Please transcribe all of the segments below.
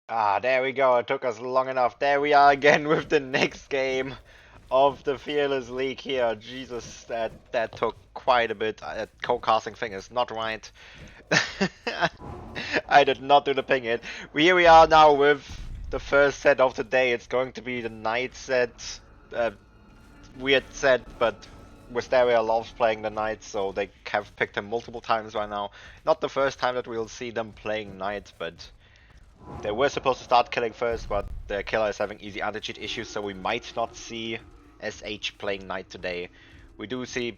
Ah, there we go. It took us long enough. There we are again with the next game of the Fearless League here. Jesus, that took quite a bit. That co-casting thing is not right. I did not do the ping it. Here we are now with the first set of the day. It's going to be the night set. Uh, Weird set, but Wisteria loves playing the knight, so they have picked him multiple times by now. Not the first time that we'll see them playing knight, but they were supposed to start killing first, but the killer is having easy anti-cheat issues, so we might not see SH playing knight today. We do see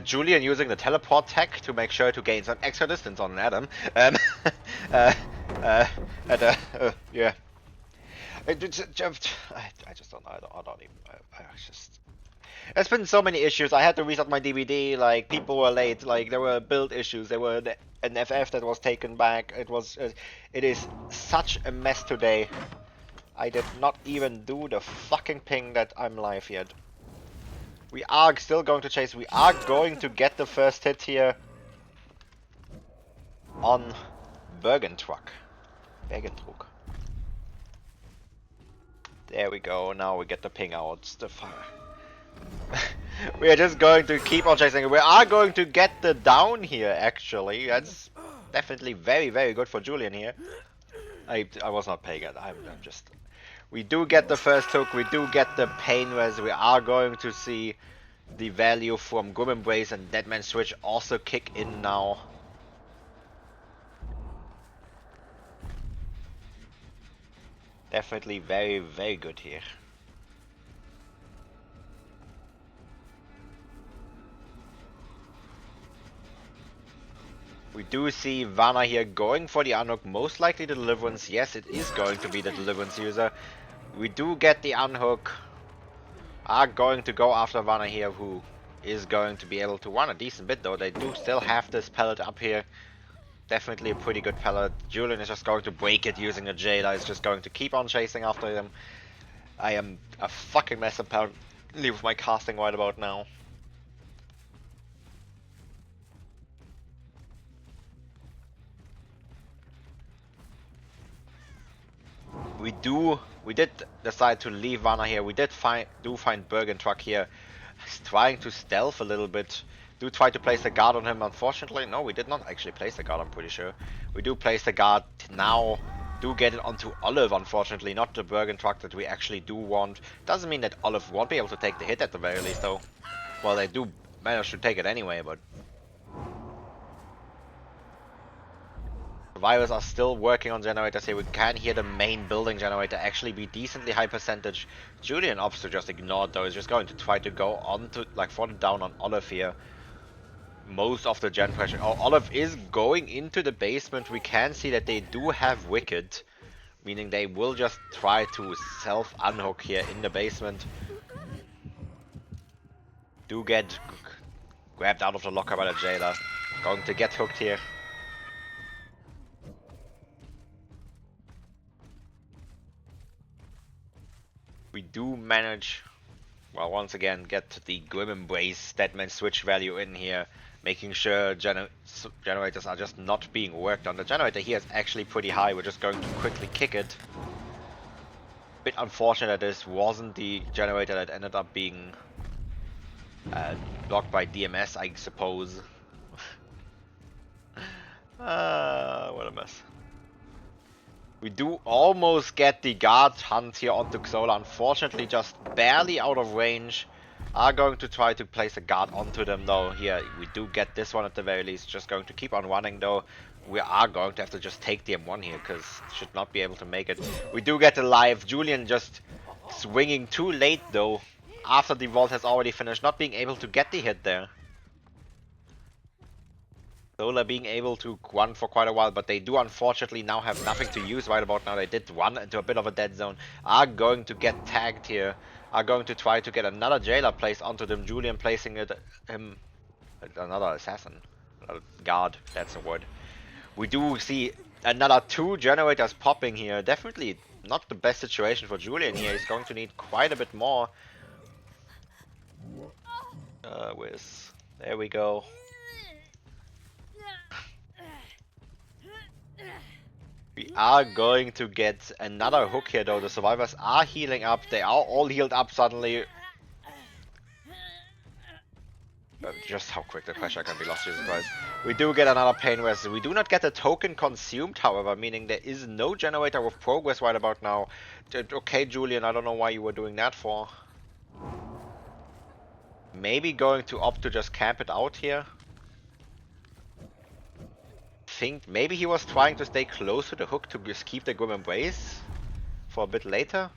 Julian using the teleport tech to make sure to gain some extra distance on Adam. Uh, uh, yeah. I just don't know. I don't even. I just. There's been so many issues. I had to reset my DVD. Like people were late. Like there were build issues. There were an FF that was taken back. It was. It is such a mess today. I did not even do the fucking ping that I'm live yet. We are still going to chase. We are going to get the first hit here on Bergentruck. Bergentruck. There we go. Now we get the ping out. The we are just going to keep on chasing. We are going to get the down here, actually. That's definitely very, very good for Julian here. I was not paying it. I'm just... We do get the first hook. We do get the pain res. We are going to see the value from Grim Embrace and Deadman Switch also kick in now. Definitely very, very good here. We do see Vana here going for the unhook, most likely the Deliverance. Yes, it is going to be the Deliverance user. We do get the unhook. Are going to go after Vana here, who is going to be able to run a decent bit though. They do still have this pellet up here. Definitely a pretty good pellet. Julian is just going to break it using a Jailer. Is just going to keep on chasing after him. I am a fucking mess apparently with my casting right about now. We did decide to leave Vana here. We did find Bergentruck here. He's trying to stealth a little bit. Do try to place a guard on him. Unfortunately, no, we did not actually place the guard, I'm pretty sure. We do place the guard now. Do get it onto Olive, unfortunately, not the Bergentruck that we actually do want. Doesn't mean that Olive won't be able to take the hit at the very least, though. Well, they do manage to take it anyway, but survivors are still working on generators here. We can hear the main building generator actually be decently high percentage. Julian opts to just ignore though. He's just going to try to go on to, like, for the down on Olive here. Most of the gen pressure. Oh, Olive is going into the basement. We can see that they do have Wicked, meaning they will just try to self-unhook here in the basement. Do get grabbed out of the locker by the jailer. Going to get hooked here. We do manage, well, once again, get the Grim Embrace Deadman switch value in here, making sure generators are just not being worked on. The generator here is actually pretty high. We're just going to quickly kick it. Bit unfortunate that this wasn't the generator that ended up being blocked by DMS, I suppose. What a mess. We do almost get the guard hunt here onto Xola. Unfortunately, just barely out of range. Are going to try to place a guard onto them though. Here, we do get this one at the very least. Just going to keep on running though. We are going to have to just take the M1 here because should not be able to make it. We do get alive. Julian just swinging too late though. After the vault has already finished, not being able to get the hit there. Zola being able to run for quite a while, but they do unfortunately now have nothing to use right about now. They did run into a bit of a dead zone. Are going to get tagged here. Are going to try to get another jailer placed onto them. Julian placing another assassin. Another guard, that's the word. We do see another 2 generators popping here. Definitely not the best situation for Julian here. He's going to need quite a bit more. There we go. We are going to get another hook here though. The survivors are healing up. They are all healed up suddenly. Just how quick the pressure can be lost, Jesus Christ. We do get another pain rest. We do not get a token consumed, however, meaning there is no generator with progress right about now. Okay, Julian, I don't know why you were doing that for. Maybe going to opt to just camp it out here. Think maybe he was trying to stay close to the hook to just keep the Grim Embrace for a bit later.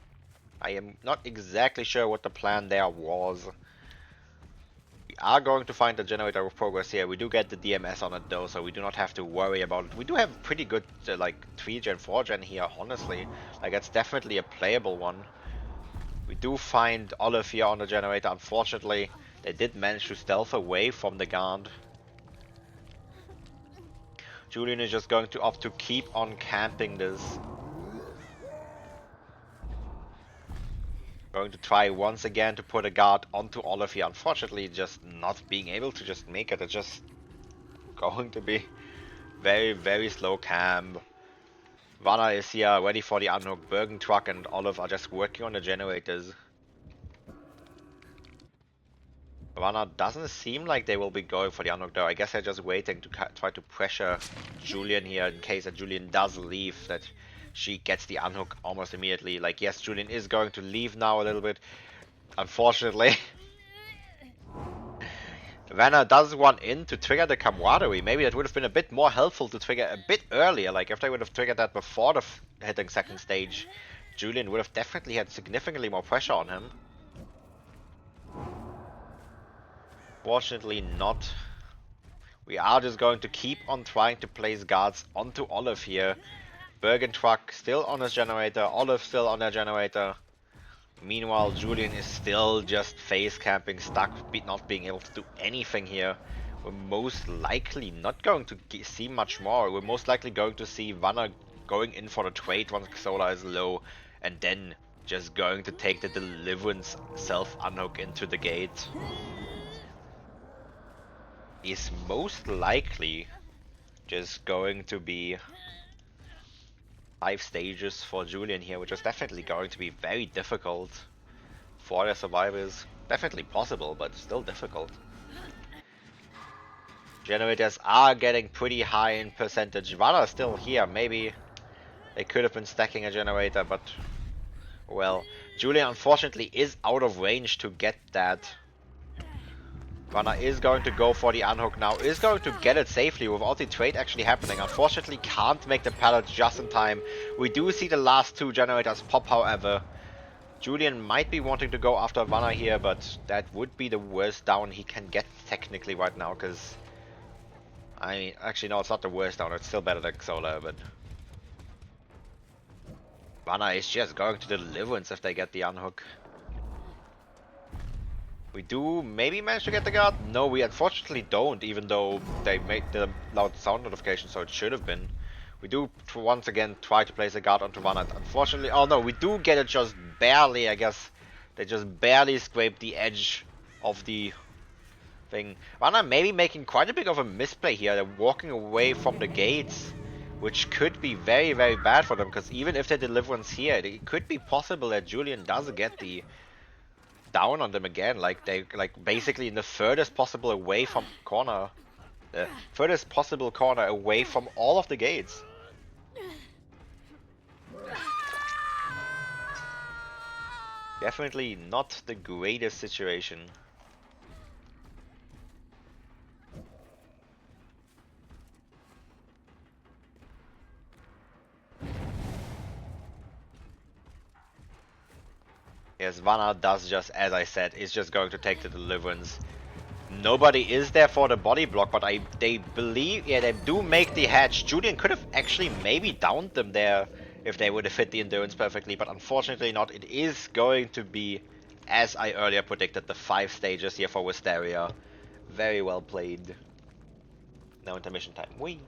I am not exactly sure what the plan there was. We are going to find the generator of progress here. We do get the DMS on it though, so we do not have to worry about it. We do have pretty good like 3 gen, 4 gen here, honestly. Like it's definitely a playable one. We do find Olive here on the generator. Unfortunately, they did manage to stealth away from the guard. Julian is just going to opt to keep on camping this. Going to try once again to put a guard onto Olive here. Unfortunately, just not being able to just make it. It's just going to be very, very slow camp. Vanna is here ready for the unhook. Bergen Truck and Olive are just working on the generators. Vanna doesn't seem like they will be going for the unhook though. I guess they're just waiting to try to pressure Julian here in case that Julian does leave, that she gets the unhook almost immediately. Like, yes, Julian is going to leave now a little bit. Unfortunately, Vanna does want in to trigger the camaraderie. Maybe that would have been a bit more helpful to trigger a bit earlier. Like, if they would have triggered that before the hitting second stage, Julian would have definitely had significantly more pressure on him. Fortunately not. We are just going to keep on trying to place guards onto Olive here. Bergen Truck still on his generator, Olive still on their generator. Meanwhile, Julian is still just face camping, stuck, not being able to do anything here. We're most likely not going to see much more. We're most likely going to see Vanna going in for the trade once Xola is low, and then just going to take the Deliverance self-unhook into the gate. Is most likely just going to be 5 stages for Julian here, which is definitely going to be very difficult for the survivors. Definitely possible, but still difficult. Generators are getting pretty high in percentage. Vanna is still here. Maybe they could have been stacking a generator, but well, Julian unfortunately is out of range to get that. Vanna is going to go for the unhook now, is going to get it safely without the trade actually happening. Unfortunately can't make the pallet just in time. We do see the last 2 generators pop, however. Julian might be wanting to go after Vanna here, but that would be the worst down he can get technically right now, because I mean, actually no, it's not the worst down, it's still better than Xola, but Vanna is just going to Deliverance if they get the unhook. We do maybe manage to get the guard? No, we unfortunately don't, even though they made the loud sound notification, so it should have been. We do once again try to place a guard onto Vanna. Unfortunately, oh no, we do get it just barely, I guess. They just barely scrape the edge of the thing. Vanna maybe making quite a bit of a misplay here. They're walking away from the gates, which could be very, very bad for them, because even if they Deliverance here, it could be possible that Julian does get the down on them again, like they basically in the furthest possible away from corner, the furthest possible corner away from all of the gates. Definitely not the greatest situation. Yes, Vanna does just as I said, is just going to take the Deliverance. Nobody is there for the body block, but they believe, yeah, they do make the hatch. Julian could have actually maybe downed them there if they would have hit the endurance perfectly, but unfortunately not. It is going to be, as I earlier predicted, the 5 stages here for Wisteria. Very well played. Now intermission time. Whee!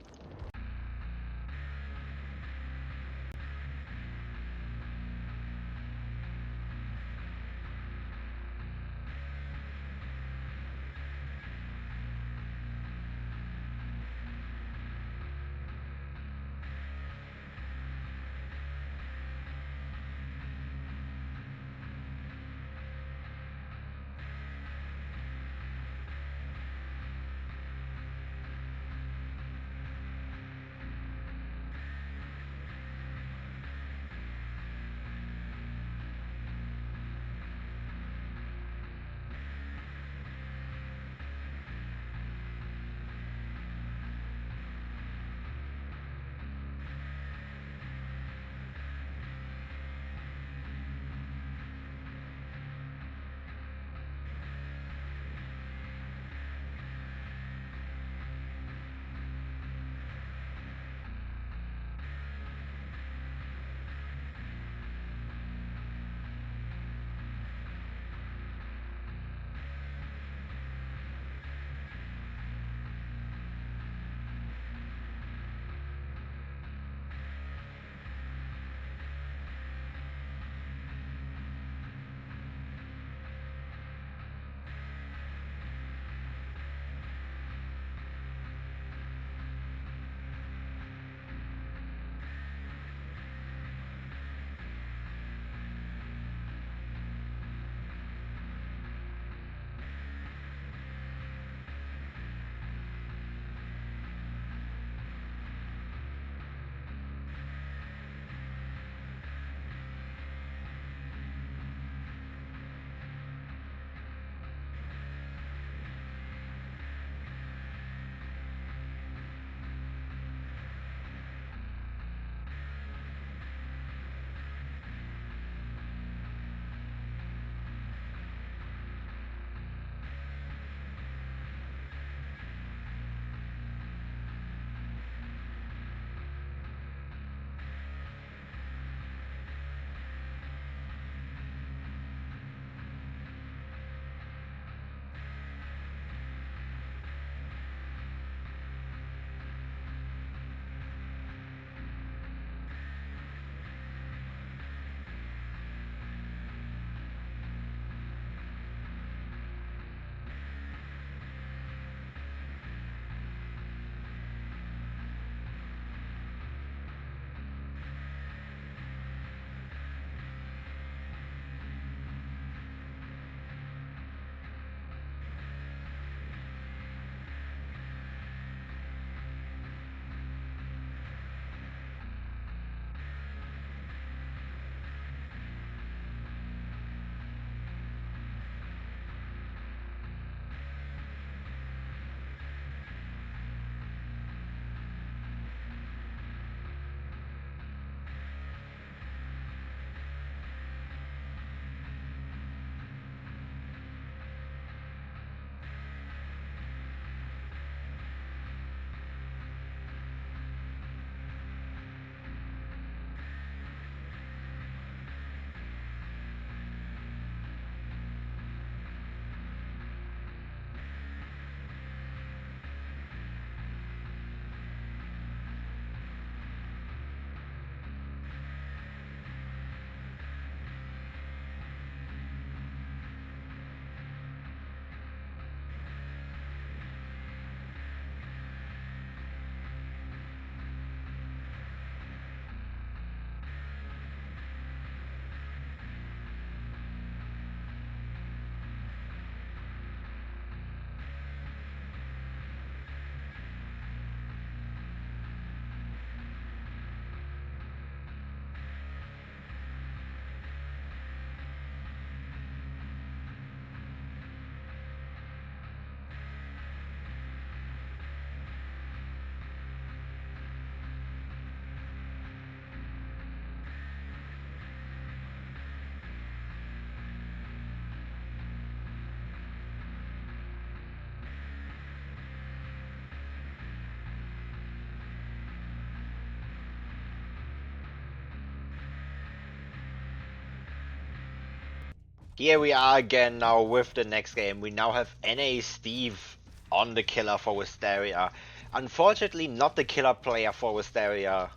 Here we are again now with the next game. We now have NA Steve on the killer for Wisteria. Unfortunately, not the killer player for Wisteria.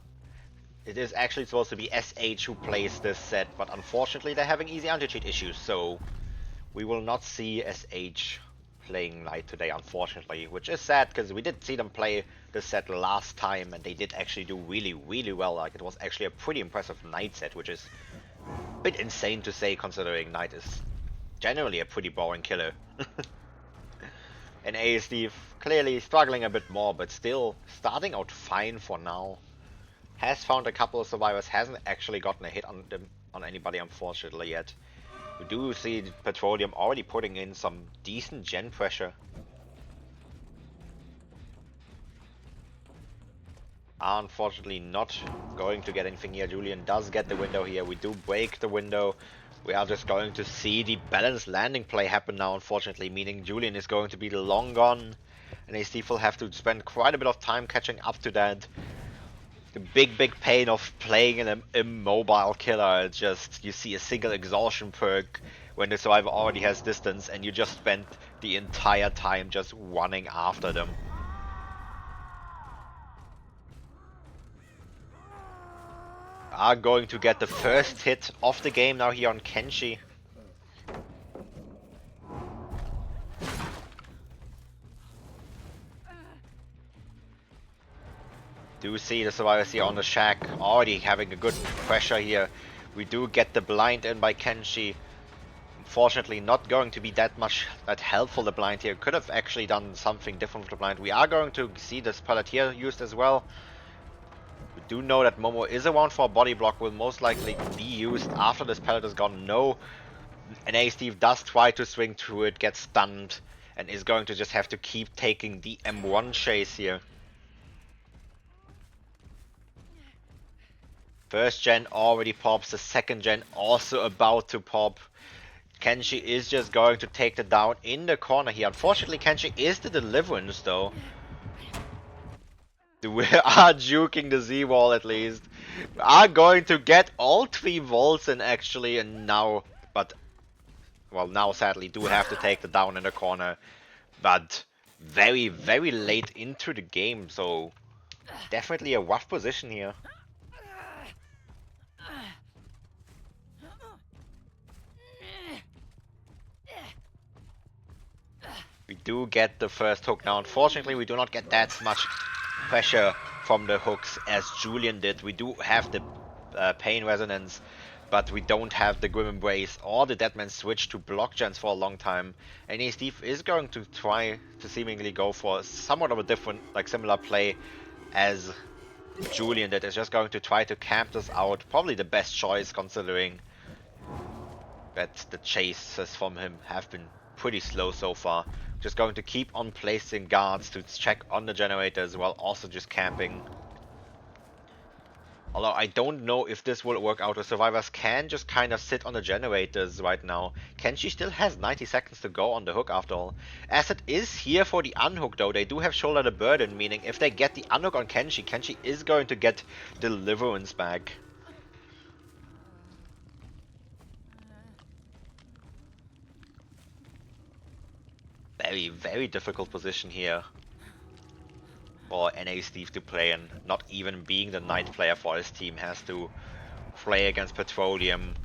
It is actually supposed to be SH who plays this set, but unfortunately they're having easy anti-cheat issues, so we will not see SH playing Knight today, unfortunately, which is sad because we did see them play this set last time and they did actually do really well. Like, it was actually a pretty impressive Knight set, which is a bit insane to say considering Knight is generally a pretty boring killer. And ASD clearly struggling a bit more, but still starting out fine for now. Has found a couple of survivors, hasn't actually gotten a hit on them on anybody unfortunately yet. We do see Petroleum already putting in some decent gen pressure. Unfortunately not going to get anything here. Julian does get the window here. We do break the window. We are just going to see the balanced landing play happen now, unfortunately, meaning Julian is going to be long gone. And Steve will have to spend quite a bit of time catching up to that. The big pain of playing an immobile killer. It's just, you see a single exhaustion perk when the survivor already has distance and you just spend the entire time just running after them. Are going to get the first hit of the game now here on Kenshi. Do see the survivors here on the shack already having a good pressure here. We do get the blind in by Kenshi. Unfortunately not going to be that helpful, the blind here. Could have actually done something different with the blind. We are going to see this pallet here used as well. We do know that Momo is around for a body block, will most likely be used after this pallet is gone. No, and Steve does try to swing through it, gets stunned, and is going to just have to keep taking the M1 chase here. First gen already pops, the second gen also about to pop. Kenshi is just going to take the down in the corner here. Unfortunately, Kenshi is the deliverance though. We are juking the Z wall at least. We are going to get all 3 volts in actually, and now, but, well, now sadly do have to take the down in the corner. But very late into the game, so definitely a rough position here. We do get the first hook now. Unfortunately, we do not get that much pressure from the hooks as Julian did. We do have the pain resonance, but we don't have the Grim Embrace or the Deadman switch to block gens for a long time. And Steve is going to try to seemingly go for somewhat of a different, like similar play as Julian did. Is just going to try to camp this out. Probably the best choice considering that the chases from him have been pretty slow so far. Just going to keep on placing guards to check on the generators while also just camping. Although I don't know if this will work out. The survivors can just kind of sit on the generators right now. Kenshi still has 90 seconds to go on the hook after all. Asset is here for the unhook though. They do have shoulder the burden, meaning if they get the unhook on Kenshi, Kenshi is going to get deliverance back. Very difficult position here for NA Steve to play, and not even being the Knight player for his team has to play against Petroleum.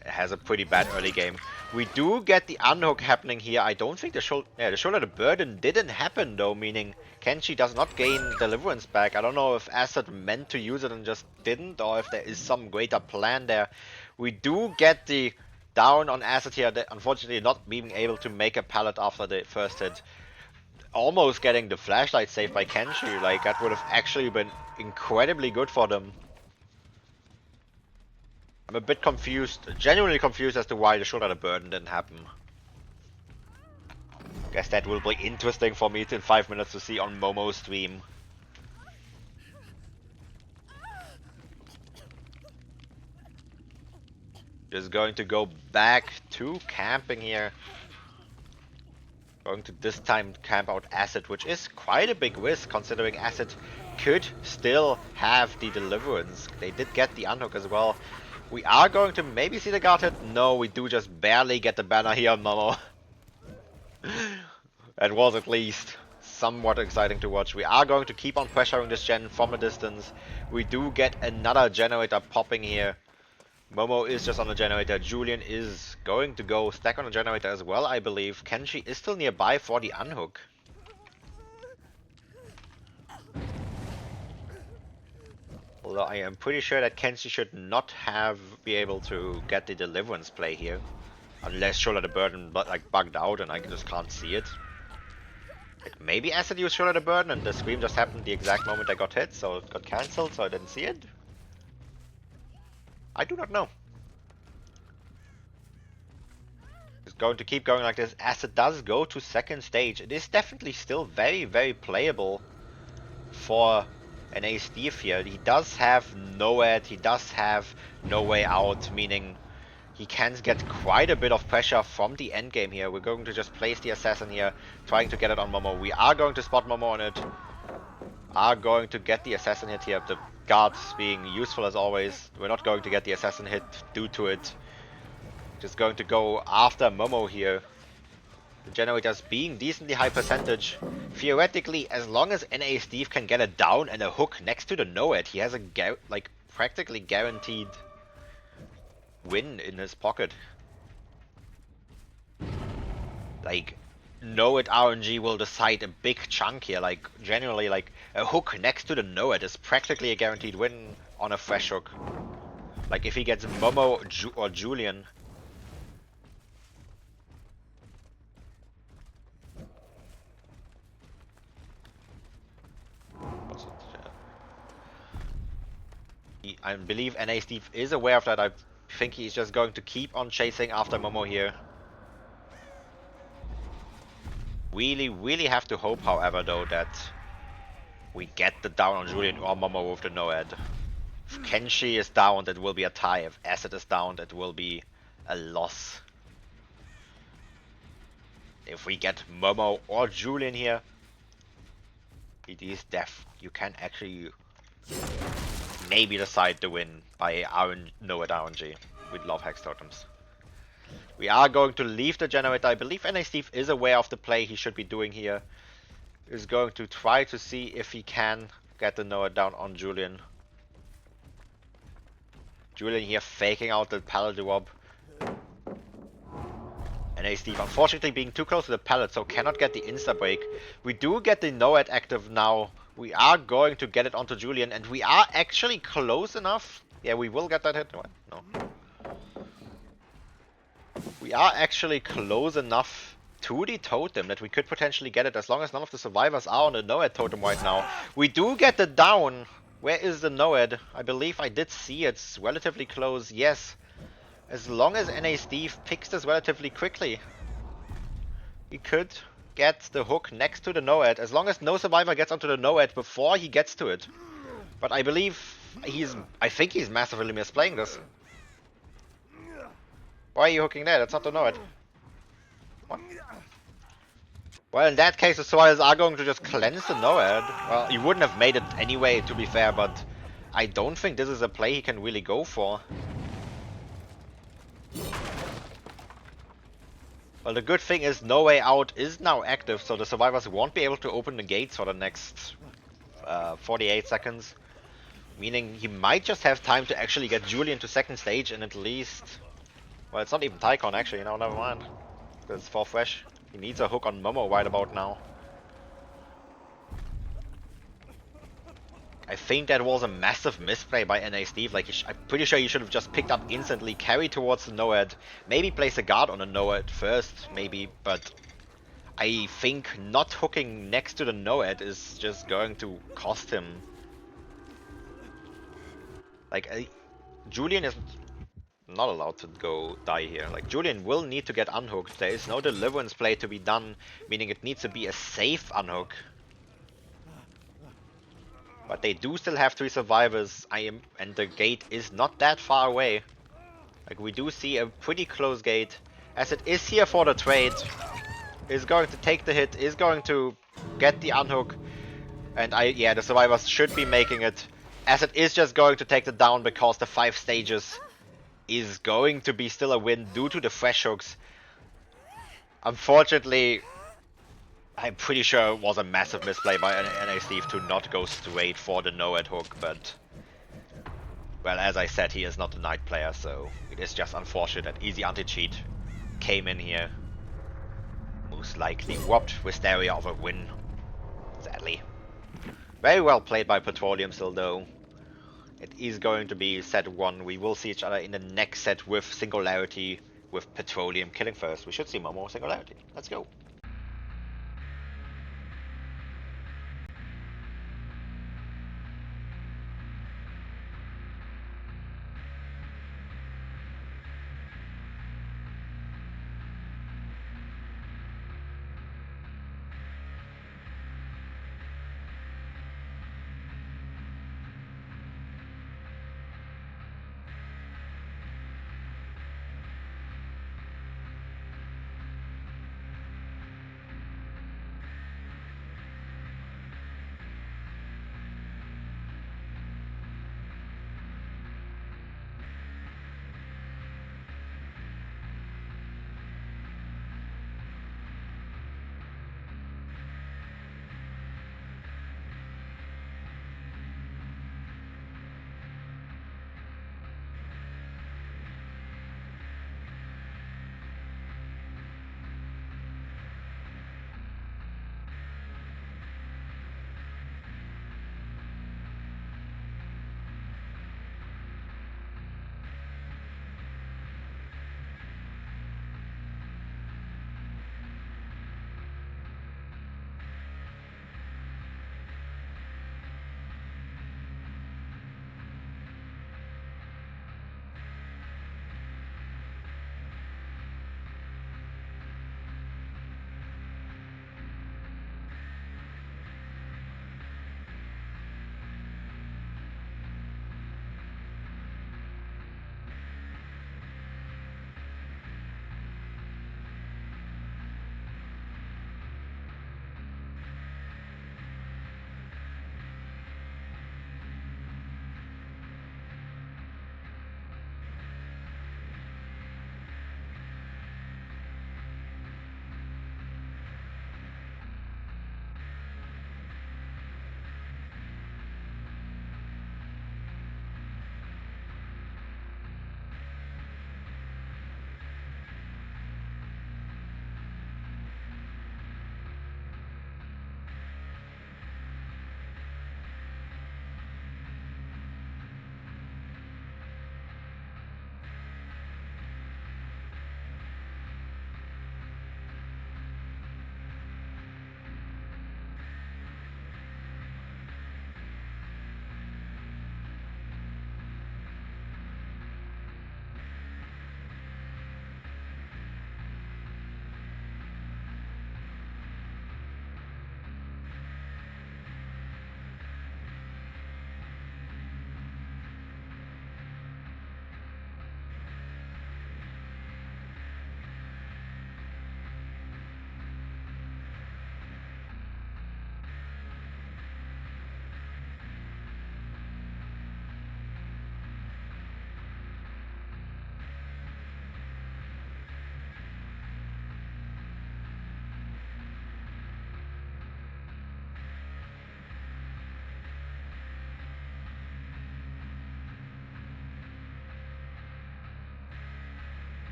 It has a pretty bad early game. We do get the unhook happening here. I don't think the shoulder the burden didn't happen though, meaning Kenshi does not gain deliverance back. I don't know if Asset meant to use it and just didn't, or if there is some greater plan there. We do get the down on Asset here, unfortunately not being able to make a pallet after the first hit. Almost getting the flashlight saved by Kenshi, like that would have actually been incredibly good for them. I'm a bit confused, genuinely confused as to why the shoulder the burden didn't happen. Guess that will be interesting for me in 5 minutes to see on Momo's stream. Just going to go back to camping here. Going to this time camp out Asset, which is quite a big risk considering Asset could still have the deliverance. They did get the unhook as well. We are going to maybe see the guard hit. No, we do just barely get the banner here on Momo. That was at least somewhat exciting to watch. We are going to keep on pressuring this gen from a distance. We do get another generator popping here. Momo is just on the generator. Julian is going to go stack on the generator as well, I believe. Kenshi is still nearby for the unhook. Although I am pretty sure that Kenshi should not be able to get the deliverance play here. Unless Shoulder the Burden like bugged out and I just can't see it. Like maybe Acid used Shoulder the Burden and the scream just happened the exact moment I got hit, so it got cancelled, so I didn't see it. I do not know. It's going to keep going like this. Acid does go to second stage. It is definitely still very, very playable for an Ace Thief here. He does have Noed, he does have no way out, meaning he can get quite a bit of pressure from the endgame here. We're going to just place the assassin here, trying to get it on Momo. We are going to spot Momo on it. Are going to get the assassin hit here. The guards being useful as always. We're not going to get the assassin hit due to it. Just going to go after Momo here. The generators being decently high percentage. Theoretically, as long as NA Steve can get a down and a hook next to the Noed, he has a like practically guaranteed win in his pocket. Like, Noed RNG will decide a big chunk here. Like, generally, like a hook next to the Noed is practically a guaranteed win on a fresh hook. Like if he gets Momo or Julian. I believe NA Steve is aware of that. I think he's just going to keep on chasing after Momo here. Really have to hope, however, though, that we get the down on Julian or Momo with the Noed. If Kenshi is down, it will be a tie. If Acid is down, it will be a loss. If we get Momo or Julian here, it is death. You can actually maybe decide to win by Noed RNG. We'd love Hex Totems. We are going to leave the generator. I believe NA Steve is aware of the play he should be doing here. Is going to try to see if he can get the Noed down on Julian. Julian here faking out the pallet drop. NA Steve unfortunately being too close to the pallet, so cannot get the insta break. We do get the Noed active now. We are going to get it onto Julian, and we are actually close enough. Yeah, we will get that hit. What? No. We are actually close enough to the totem that we could potentially get it as long as none of the survivors are on the Noed totem right now. We do get the down. Where is the Noed? I believe I did see it's relatively close. Yes. As long as NA Steve picks this relatively quickly, he could get the hook next to the Noed. As long as no survivor gets onto the Noed before he gets to it. But I believe I think he's massively misplaying this. Why are you hooking there? That's not the Noed. What? Well, in that case, the survivors are going to just cleanse the Noed. Well, he wouldn't have made it anyway, to be fair, but I don't think this is a play he can really go for. Well, the good thing is No Way Out is now active, so the survivors won't be able to open the gates for the next 48 seconds. Meaning he might just have time to actually get Julian to second stage and at least... Well, it's not even Tycon actually, you know, never mind. It's for fresh. He needs a hook on Momo right about now. I think that was a massive misplay by NA Steve. Like, I'm pretty sure he should have just picked up instantly, carried towards the Noed, maybe place a guard on the Noed first, maybe, but I think not hooking next to the Noed is just going to cost him. Like, Julian is not allowed to go die here. Like, Julian will need to get unhooked. There is no deliverance play to be done, meaning it needs to be a safe unhook. But they do still have 3 survivors. And the gate is not that far away. Like, we do see a pretty close gate. As it is here for the trade. Is going to take the hit, is going to get the unhook. And yeah, the survivors should be making it. As it is just going to take the down because the 5 stages is going to be still a win due to the fresh hooks. Unfortunately, I'm pretty sure it was a massive misplay by NA Steve to not go straight for the no-ad hook, but well, as I said, he is not a knight player, so it is just unfortunate that easy anti-cheat came in here. Most likely robbed Wisteria of a win, sadly. Very well played by Petroleum still though. It is going to be set 1. We will see each other in the next set with Singularity, with Petroleum killing first. We should see more Singularity. Let's go.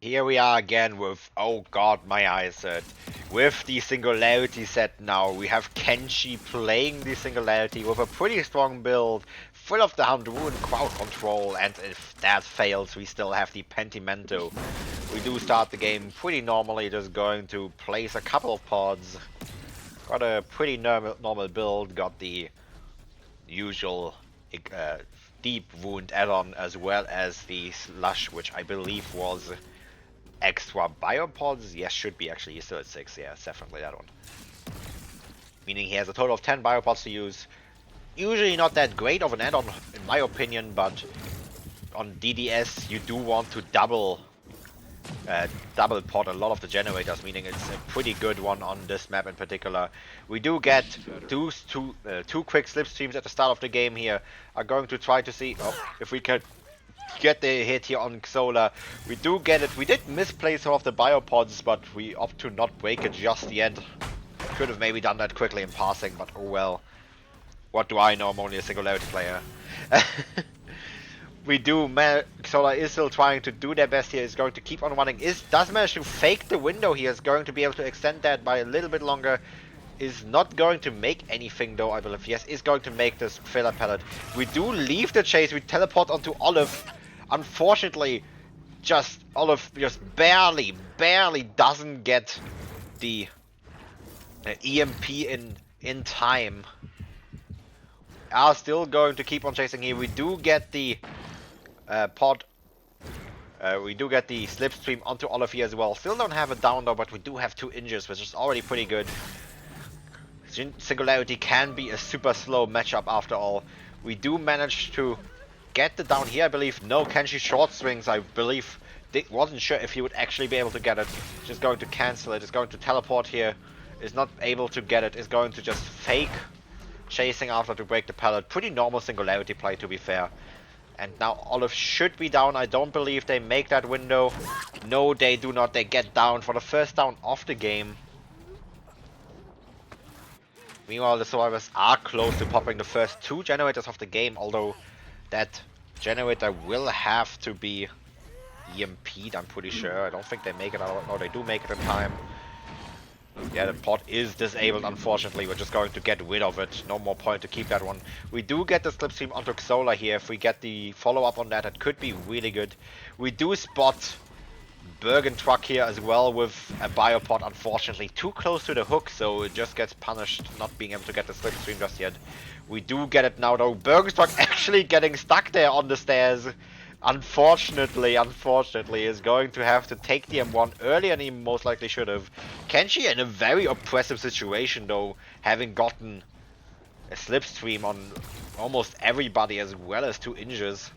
Here we are again with, oh god, my eyes hurt. With the Singularity set now, we have Kenshi playing the Singularity with a pretty strong build, full of the Hamdru and crowd control, and if that fails, we still have the Pentimento. We do start the game pretty normally, just going to place a couple of pods. Got a pretty normal build, got the usual deep wound add-on as well as the Slush, which I believe was extra biopods. Yes, should be actually. He's still at 6. Yeah, it's definitely that one. Meaning he has a total of 10 biopods to use. Usually not that great of an add-on in my opinion, but on DDS you do want to double pod a lot of the generators, meaning it's a pretty good one on this map in particular. We do get two quick slipstreams at the start of the game here. Are going to try to see if we can get the hit here on Xola. We do get it. We did misplace some of the biopods, but we opt to not break it just yet. Could have maybe done that quickly in passing, but oh well. What do I know? I'm only a Singularity player. We do Xola is still trying to do their best here. Is going to keep on running. Does manage to fake the window here. Is going to be able to extend that by a little bit longer. Is not going to make anything though, I believe. Yes, is going to make this filler pallet. We do leave the chase. We teleport onto Olive. Unfortunately, Olive just barely doesn't get the EMP in time. Are still going to keep on chasing here. We do get the pod. We do get the slipstream onto Olive here as well. Still don't have a down though, but we do have 2 injures, which is already pretty good. Singularity can be a super slow matchup after all. We do manage to get the down here, I believe. No, Kenshi short swings, I believe. Wasn't sure if he would actually be able to get it. Just going to cancel it. Is going to teleport here. Is not able to get it. Is going to just fake chasing after to break the pallet. Pretty normal Singularity play, to be fair. And now Olive should be down. I don't believe they make that window. No, they do not. They get down for the first down of the game. Meanwhile, the survivors are close to popping the first 2 generators of the game, although that generator will have to be EMP'd, I'm pretty sure. I don't think they make it out. No, they do make it in time. Yeah, the pod is disabled, unfortunately. We're just going to get rid of it. No more point to keep that one. We do get the slipstream onto Xola here. If we get the follow-up on that, it could be really good. We do spot Bergen truck here as well with a biopod, unfortunately too close to the hook, so it just gets punished not being able to get the slipstream just yet. We do get it now though. Bergen truck actually getting stuck there on the stairs. Unfortunately is going to have to take the M1 earlier than he most likely should have. Kenshi in a very oppressive situation though, having gotten a slipstream on almost everybody as well as 2 injures.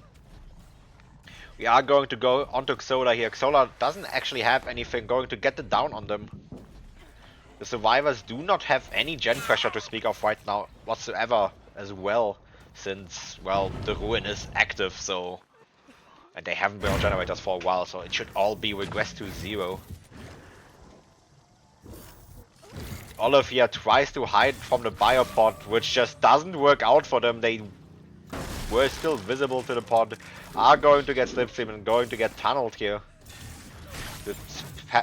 We are going to go onto Xola here. Xola doesn't actually have anything, going to get the down on them. The survivors do not have any gen pressure to speak of right now whatsoever as well, since, well, the ruin is active, so... And they haven't been on generators for a while, so it should all be regressed to 0. Olive here tries to hide from the biopod, which just doesn't work out for them. They were still visible to the pod, are going to get slipstream and going to get tunneled here. The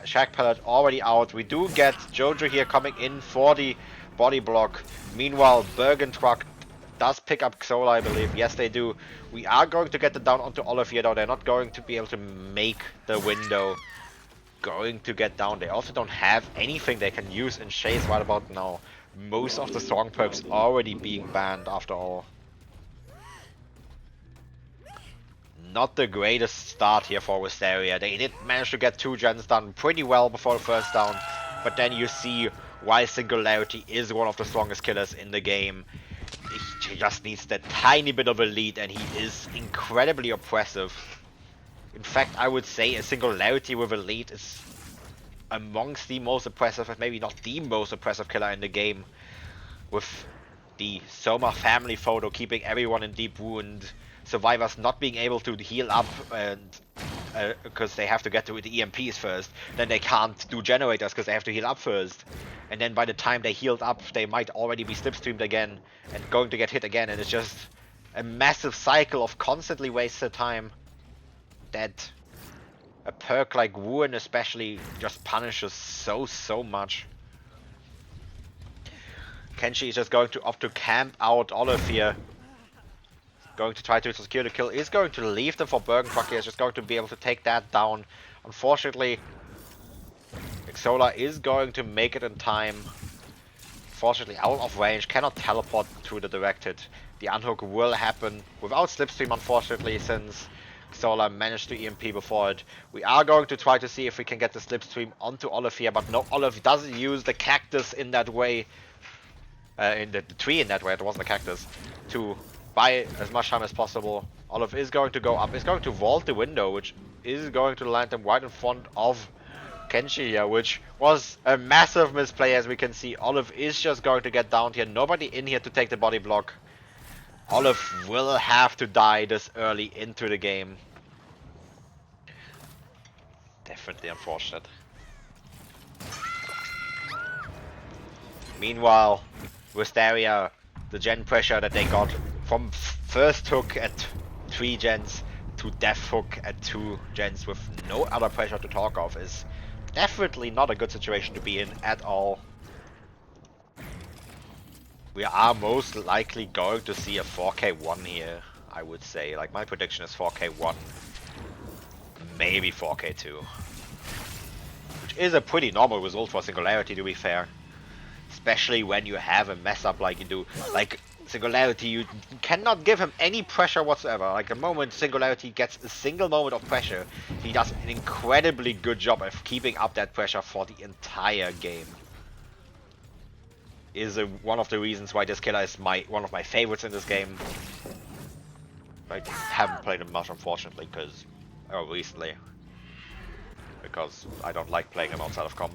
shack pallet already out. We do get Jojo here coming in for the body block. Meanwhile, Bergen truck does pick up Xola, I believe. Yes, they do. We are going to get the down onto Olive here, though. They're not going to be able to make the window. Going to get down. They also don't have anything they can use in chase right about now. Most of the strong perks already being banned after all. Not the greatest start here for Wisteria. They did manage to get 2 gens done pretty well before the first down, but then you see why Singularity is one of the strongest killers in the game. He just needs that tiny bit of a lead and he is incredibly oppressive. In fact, I would say a Singularity with a lead is amongst the most oppressive, and maybe not the most oppressive killer in the game. With the Soma family photo keeping everyone in deep wound. Survivors not being able to heal up and because they have to get to the EMPs first. Then they can't do generators because they have to heal up first. And then by the time they healed up, they might already be slipstreamed again and going to get hit again. And it's just a massive cycle of constantly wasted time that A perk like Wuhan especially just punishes so much. Kenshi is just going to opt to camp out Olive here. Going to try to secure the kill. Is going to leave them for Bergentruck here. Is just going to be able to take that down. Unfortunately, Xola is going to make it in time. Fortunately, out of range. Cannot teleport through the directed. The unhook will happen without Slipstream, unfortunately, since Xola managed to EMP before it. We are going to try to see if we can get the Slipstream onto Olive here, but no, Olive doesn't use the cactus in that way. In the tree in that way, it wasn't a cactus, to buy as much time as possible. Olive is going to go up, is going to vault the window, which is going to land them right in front of Kenshi here, which was a massive misplay. As we can see, Olive is just going to get down here, nobody in here to take the body block. Olive will have to die this early into the game. Definitely unfortunate. Meanwhile, Wisteria, the gen pressure that they got from first hook at 3 gens to death hook at 2 gens with no other pressure to talk of is definitely not a good situation to be in at all. We are most likely going to see a 4K1 here, I would say. Like, my prediction is 4K1, maybe 4K2. Which is a pretty normal result for Singularity, to be fair. Especially when you have a mess up like you do. Like, Singularity, you cannot give him any pressure whatsoever. Like, the moment Singularity gets a single moment of pressure, he does an incredibly good job of keeping up that pressure for the entire game. Is one of the reasons why this killer is one of my favorites in this game. I haven't played him much, unfortunately, recently. Because I don't like playing him outside of comp.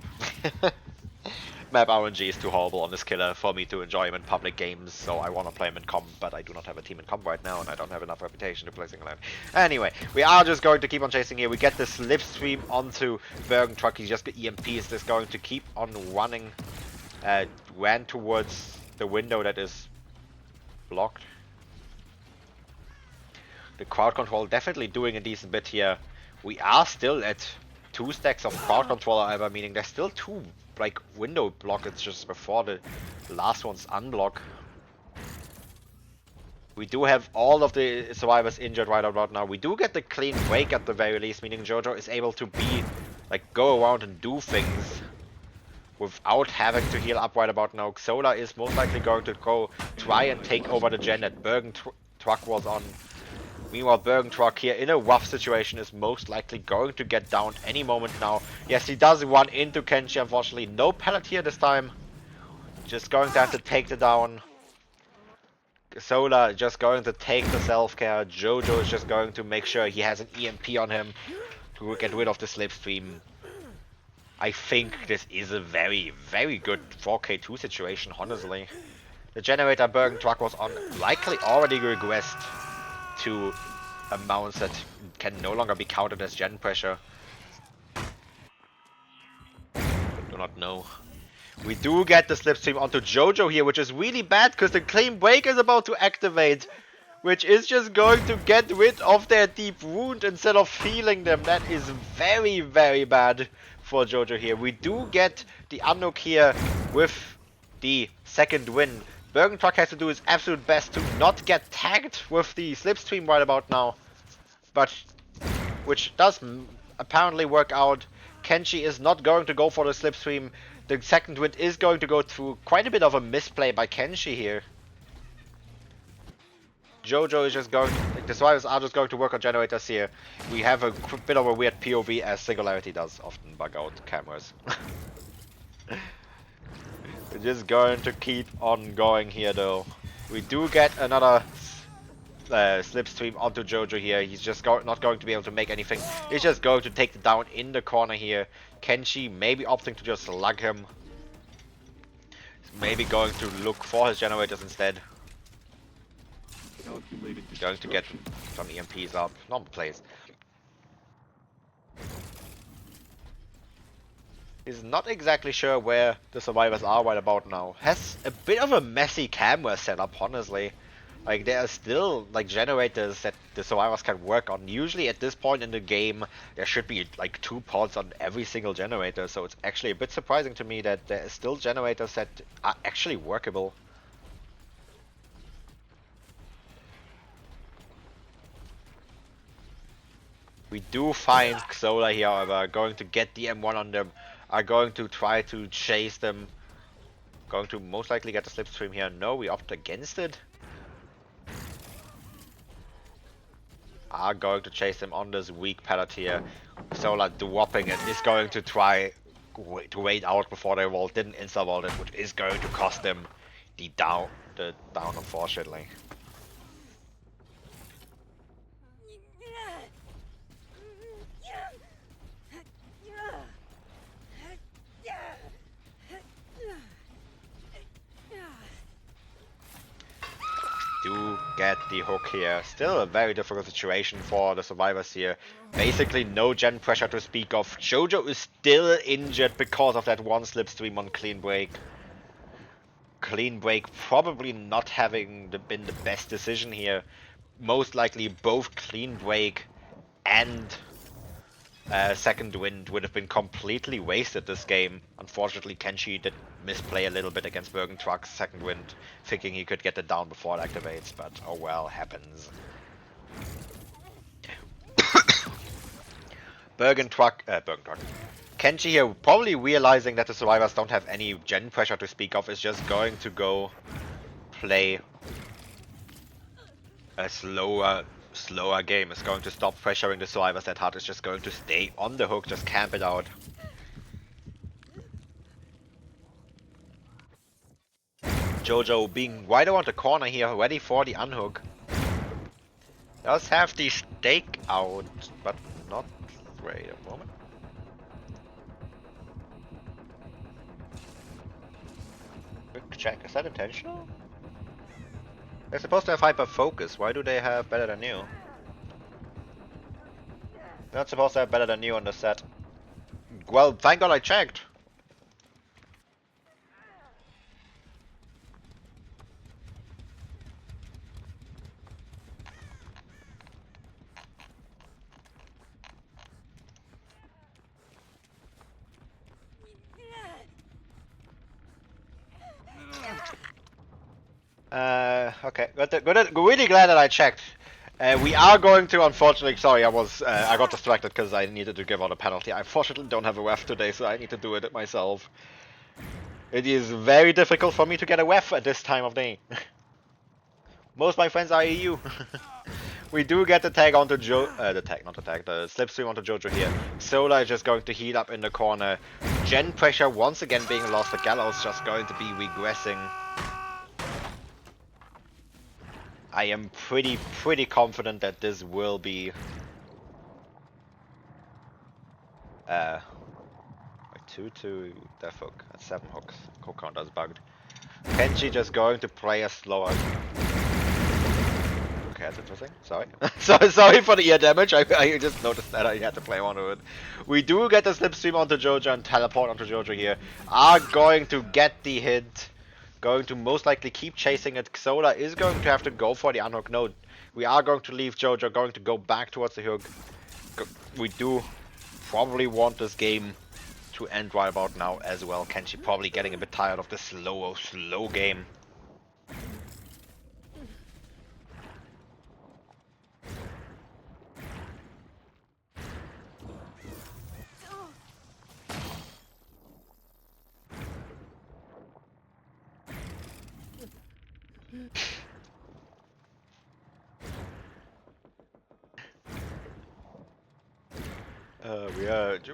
Map RNG is too horrible on this killer for me to enjoy him in public games, so I want to play him in comp, but I do not have a team in comp right now, and I don't have enough reputation to play single lane. Anyway, we are just going to keep on chasing here. We get the slipstream onto Bergentruck. He just got EMPs. This going to keep on running. Ran towards the window that is blocked. The crowd control definitely doing a decent bit here. We are still at 2 stacks of crowd control, however, meaning there's still 2 like window blockages before the last one's unblock. We do have all of the survivors injured right about now. We do get the clean break at the very least, meaning Jojo is able to go around and do things without having to heal up right about now. Xola is most likely going to go try and take over the gen that Bergentruck was on. Meanwhile, Bergentruck here in a rough situation is most likely going to get downed any moment now. Yes, he does run into Kenshi, unfortunately. No pellet here this time. Just going to have to take the down. Xola just going to take the self-care. Jojo is just going to make sure he has an EMP on him to get rid of the slipstream. I think this is a very, very good 4K2 situation, honestly. The generator Bergentruck was on likely already regressed to amounts that can no longer be counted as gen pressure. Do not know. We do get the slipstream onto Jojo here, which is really bad because the clean break is about to activate, which is just going to get rid of their deep wound instead of healing them. That is very, very bad for Jojo here. We do get the unhook here with the second win. Bergentruck has to do his absolute best to not get tagged with the slipstream right about now, but which does apparently work out. Kenshi is not going to go for the slipstream. The second win is going to go through. Quite a bit of a misplay by Kenshi here. Jojo is just going, the survivors are just going to work on generators here. We have a bit of a weird POV, as Singularity does often bug out cameras. We're just going to keep on going here though. We do get another slipstream onto Jojo here. He's just not going to be able to make anything. He's just going to take the down in the corner here. Kenshi maybe opting to just slug him. He's maybe going to look for his generators instead. Going to get some EMPs up. Normal plays. He's not exactly sure where the survivors are right about now. Has a bit of a messy camera setup, honestly. Like, there are still, like, generators that the survivors can work on. Usually at this point in the game, there should be, like, 2 pods on every single generator, so it's actually a bit surprising to me that there are still generators that are actually workable. We do find Xola here, however, going to get the M1 on them, are going to try to chase them, going to most likely get the slipstream here. No, we opt against it. Are going to chase them on this weak pallet here. Xola dropping it is going to try to wait out before they vault, didn't insta-vault it, which is going to cost them the down, unfortunately. Do get the hook here. Still a very difficult situation for the survivors here. Basically no gen pressure to speak of. Jojo is still injured because of that one slipstream on clean break. Clean break probably not having been the best decision here. Most likely both clean break and second wind would have been completely wasted this game. Unfortunately, Kenshi did misplay a little bit against Bergen Truck's second wind, thinking he could get it down before it activates, but oh well, happens. Bergen Truck. Kenshi here, probably realizing that the survivors don't have any gen pressure to speak of, is just going to go play a slower game. Is going to stop pressuring the survivors that hard. Is just going to stay on the hook, just camp it out. Jojo being wide around the corner here, ready for the unhook. Does have the stake out, but not. Wait a moment. Quick check. Is that intentional? They're supposed to have hyper focus. Why do they have better than you? They're not supposed to have better than you on the set. Well, thank God I checked. Okay. Really glad that I checked. We are going to, unfortunately, sorry, I got distracted because I needed to give out a penalty. I unfortunately don't have a ref today, so I need to do it myself. It is very difficult for me to get a ref at this time of day. Most of my friends are EU. We do get the tag onto the slipstream onto Jojo here. Sola is just going to heat up in the corner. Gen pressure once again being lost. The Gallows just going to be regressing. I am pretty confident that this will be 2 death hook. That's 7 hooks. Hook counter is bugged. Kenji just going to play a slower. Okay, that's interesting. Sorry. Sorry for the ear damage. I just noticed that I had to play one of it. We do get the slipstream onto Jojo and teleport onto Jojo here. Are going to get the hit. Going to most likely keep chasing it. Xola is going to have to go for the unhook. No, we are going to leave Jojo, going to go back towards the hook. We do probably want this game to end right about now as well. Kenshi probably getting a bit tired of the slow game.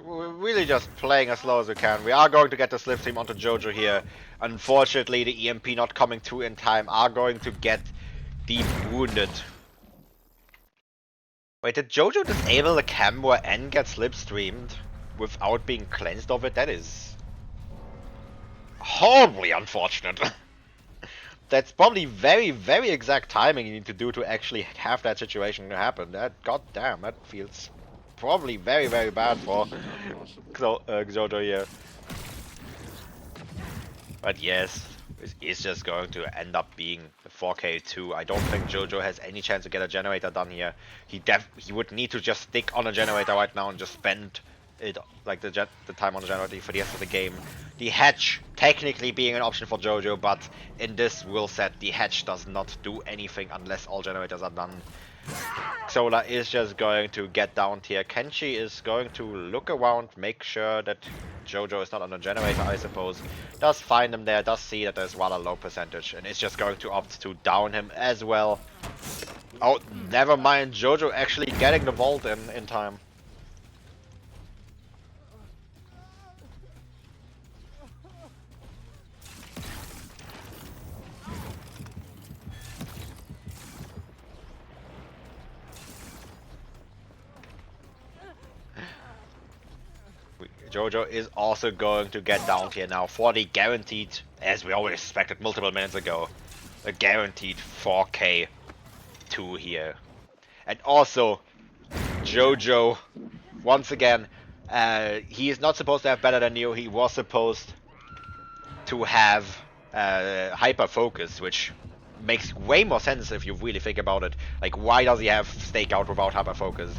We're really just playing as slow as we can. We are going to get the slipstream onto Jojo here. Unfortunately, the EMP not coming through in time are going to get deep wounded. Wait, did Jojo disable the camera and get slipstreamed without being cleansed of it? That is horribly unfortunate. That's probably very exact timing you need to do to actually have that situation happen. That goddamn, that feels probably very bad for Jojo here. But yes, is just going to end up being a 4K2. I don't think Jojo has any chance to get a generator done here. He would need to just stick on a generator right now and just spend it like the time on the generator for the rest of the game. The hatch technically being an option for Jojo, but in this rule set, the hatch does not do anything unless all generators are done. Xola is just going to get down here. Kenshi is going to look around, make sure that Jojo is not on a generator, I suppose. Does find him there, does see that there's rather low percentage, and is just going to opt to down him as well. Oh, never mind, Jojo actually getting the vault in time. Jojo is also going to get down here now for the guaranteed, as we always expected multiple minutes ago, a guaranteed 4K 2 here. And also, Jojo, once again, he is not supposed to have better than you. He was supposed to have hyper focus, which makes way more sense if you really think about it. Like, why does he have stakeout without hyper focus?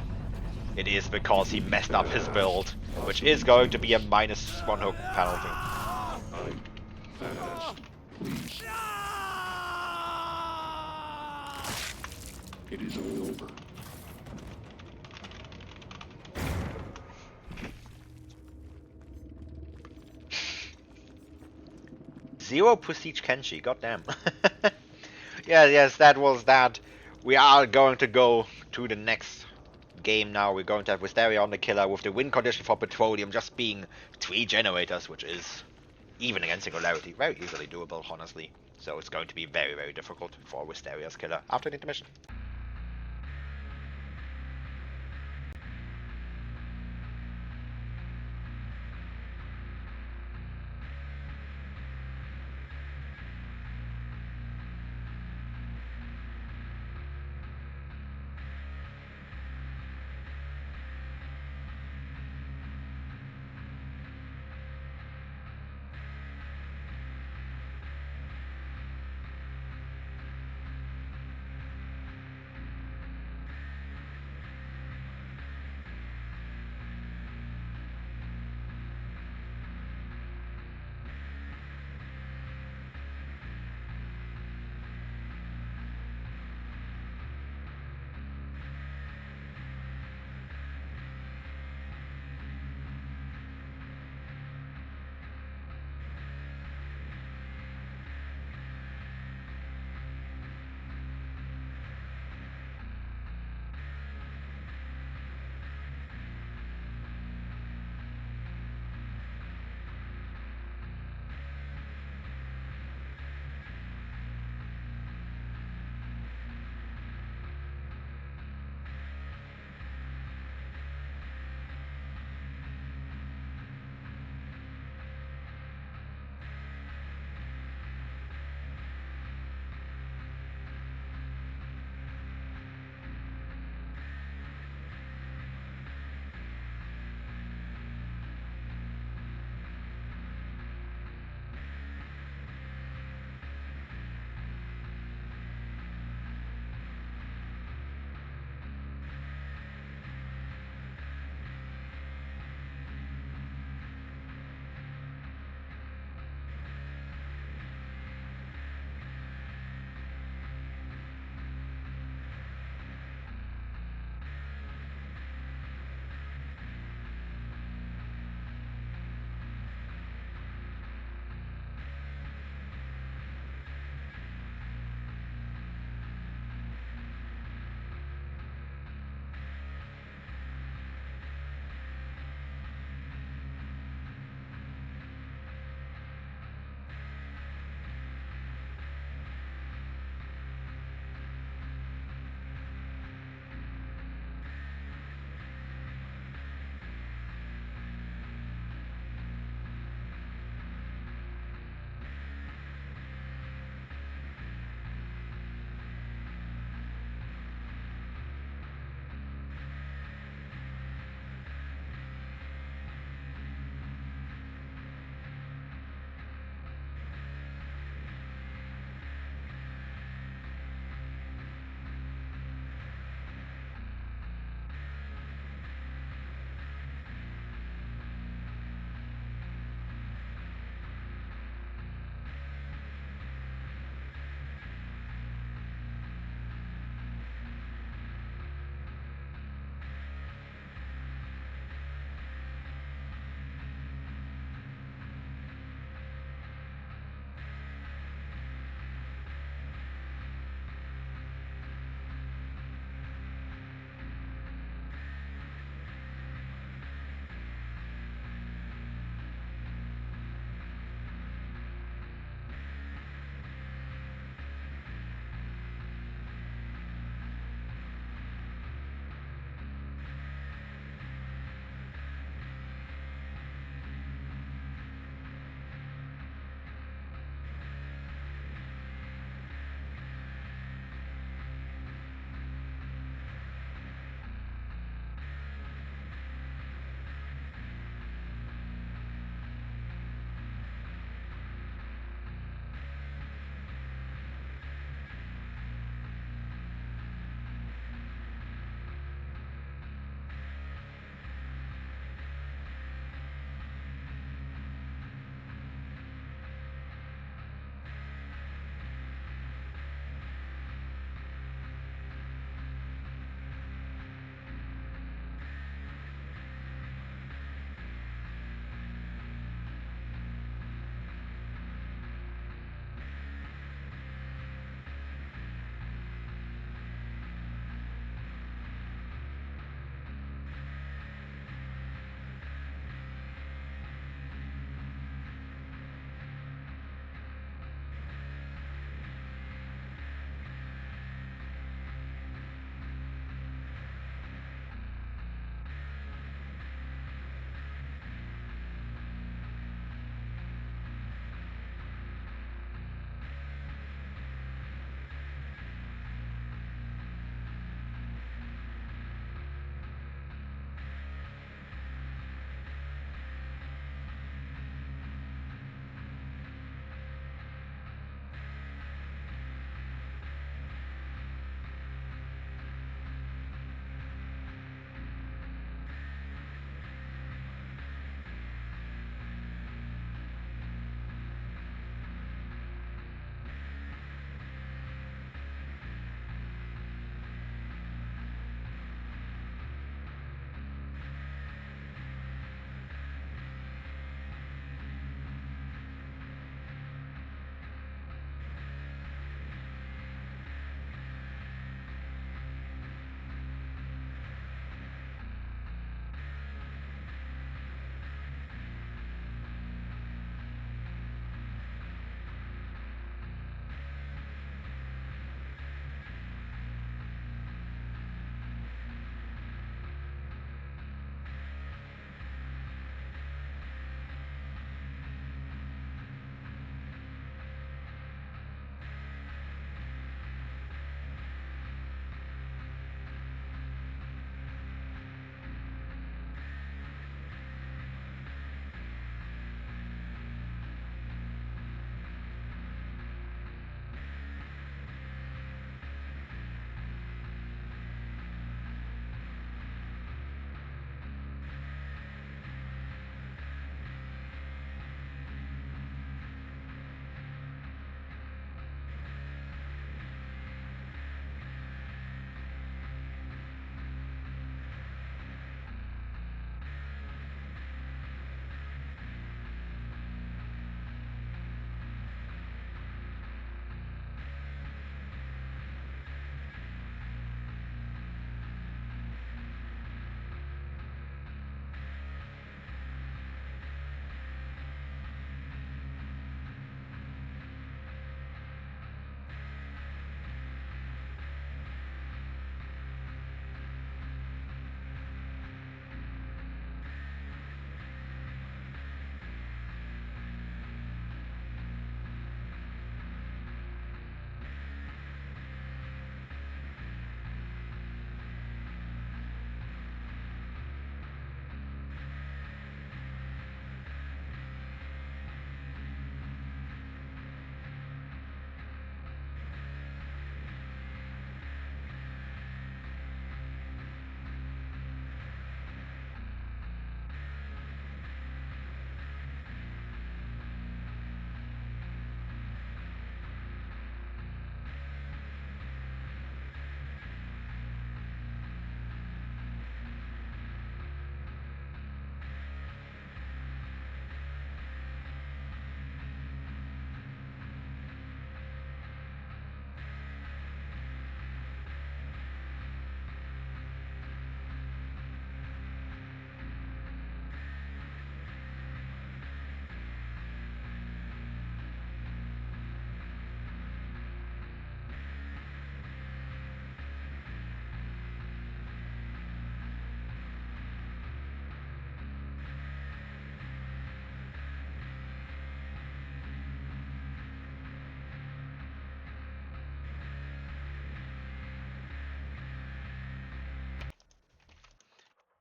It is because he messed up his build, which is going to be a -1 hook penalty. It is all over. Zero prestige Kenshi, goddamn. Yeah, yes, that was that. We are going to go to the next game now. We're going to have Wisteria on the killer with the win condition for Petroleum just being 3 generators, which is, even against Singularity, very easily doable, honestly. So it's going to be very, very difficult for Wisteria's killer after the intermission.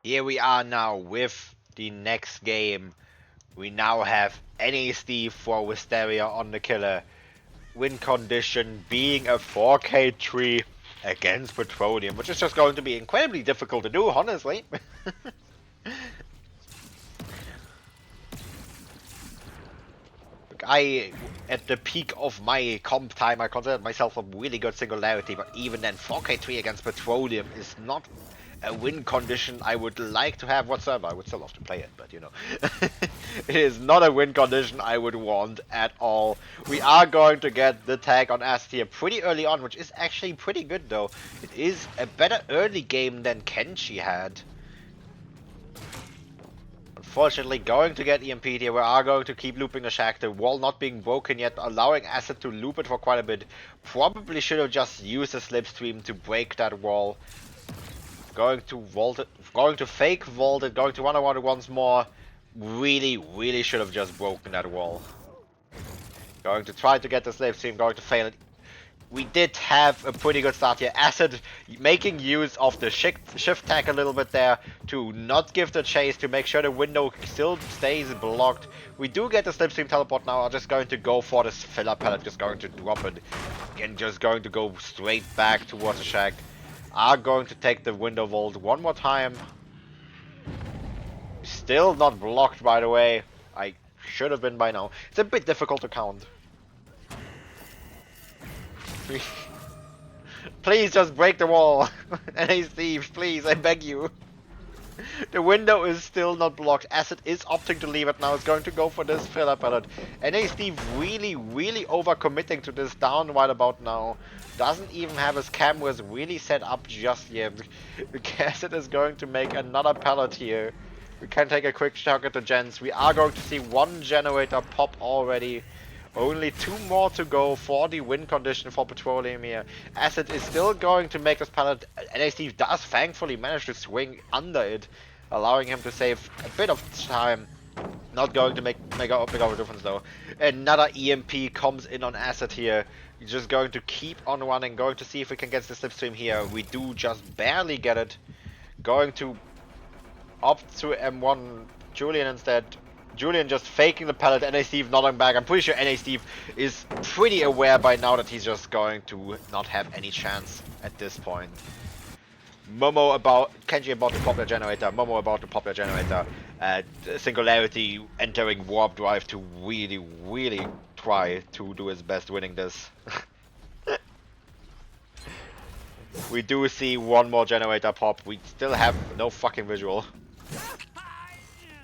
here we are now with the next game. We now have NA Steve for Wisteria on the killer. Win condition being a 4K tree against Petroleum, which is just going to be incredibly difficult to do, honestly. I, at the peak of my comp time, I considered myself a really good singularity, but even then 4K3 against Petroleum is not a win condition I would like to have whatsoever. I would still love to play it, but you know. It is not a win condition I would want at all. We are going to get the tag on Ast here pretty early on, which is actually pretty good though. It is a better early game than Kenshi had. Unfortunately, going to get EMP'd here. We are going to keep looping the shack. The wall not being broken yet, allowing Acid to loop it for quite a bit. Probably should have just used the slipstream to break that wall. Going to vault it, going to fake vault it, going to run around it once more. Really should have just broken that wall. Going to try to get the slipstream, going to fail it. We did have a pretty good start here. Acid making use of the shift tag a little bit there to not give the chase, to make sure the window still stays blocked. We do get the slipstream teleport now. I'm just going to go for this filler pellet, just going to drop it and just going to go straight back towards the shack. Are going to take the window vault one more time. Still not blocked, by the way. I should have been by now. It's a bit difficult to count. Please just break the wall. NA Steve, please, I beg you. The window is still not blocked. Acid is opting to leave it now. It's going to go for this filler pellet. NA Steve really overcommitting to this down right about now. Doesn't even have his cameras really set up just yet. Acid is going to make another pellet here. We can take a quick shot at the gens. We are going to see one generator pop already. Only 2 more to go for the win condition for Petroleum here. Acid is still going to make this pellet. NA Steve does thankfully manage to swing under it, allowing him to save a bit of time. Not going to make a big of a difference though. Another EMP comes in on Acid here. He's just going to keep on running, going to see if we can get the slipstream here. We do just barely get it. Going to opt to M1 Julian instead. Julian just faking the pellet, NA Steve nodding back. I'm pretty sure NA Steve is pretty aware by now that he's just going to not have any chance at this point. Kenji about to pop their generator, Momo about to pop their generator. Singularity entering warp drive to really try to do his best winning this. We do see one more generator pop. We still have no fucking visual.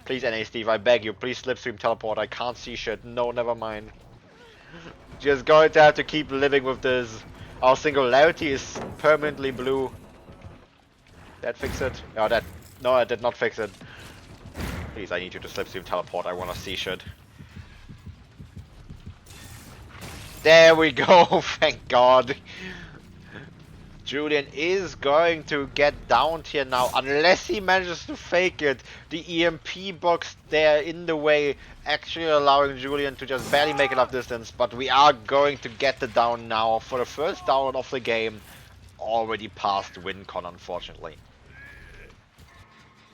Please, NA Steve, I beg you, please slipstream teleport. I can't see shit. No, never mind. Just going to have to keep living with this. Our singularity is permanently blue. That fix it? Oh, no, I did not fix it. Please, I need you to slipstream teleport. I want to see shit. There we go. Thank God. Julian is going to get downed here now, unless he manages to fake it. The EMP box there in the way, actually allowing Julian to just barely make enough distance, but we are going to get the down now for the first down of the game. Already past WinCon, unfortunately.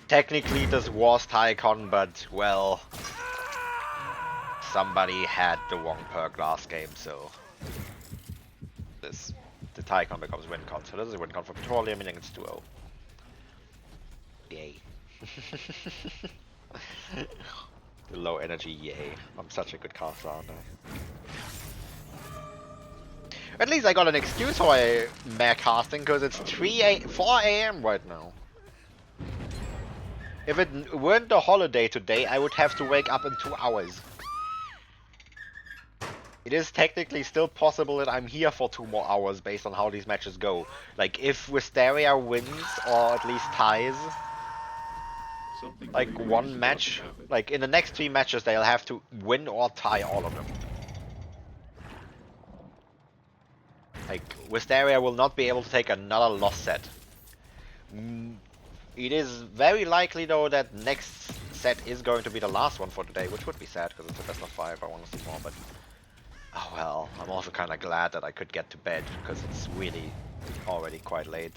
Technically this was TyCon, but, well, somebody had the wrong perk last game, so the TyCon becomes WinCon. So this is a WinCon for Petroleum, meaning it's 2-0. Yay. The low energy, yay. I'm such a good caster, aren't I? At least I got an excuse for my mare casting, because it's 4 AM right now. If it weren't a holiday today, I would have to wake up in 2 hours. It is technically still possible that I'm here for 2 more hours based on how these matches go. Like, if Wisteria wins, or at least ties, like one match, like in the next 3 matches they'll have to win or tie all of them. Like, Wisteria will not be able to take another loss set. It is very likely though that next set is going to be the last one for today, which would be sad because it's a best of 5, I want to see more, but oh well, I'm also kind of glad that I could get to bed because it's really already quite late.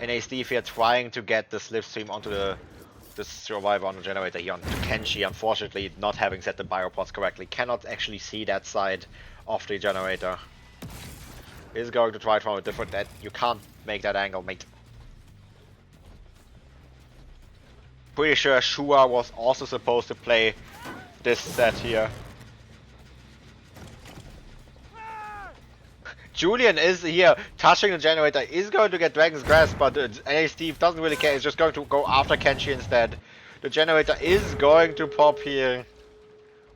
NA Steve here trying to get the slipstream onto the survivor on the generator here onto Kenshi, unfortunately not having set the biopods correctly. Cannot actually see that side of the generator. Is going to try from a different that you can't make that angle, mate. Pretty sure Shua was also supposed to play this set here. Julian is here touching the generator, is going to get Dragon's Grasp, but NA Steve doesn't really care, he's just going to go after Kenshi instead. The generator is going to pop here.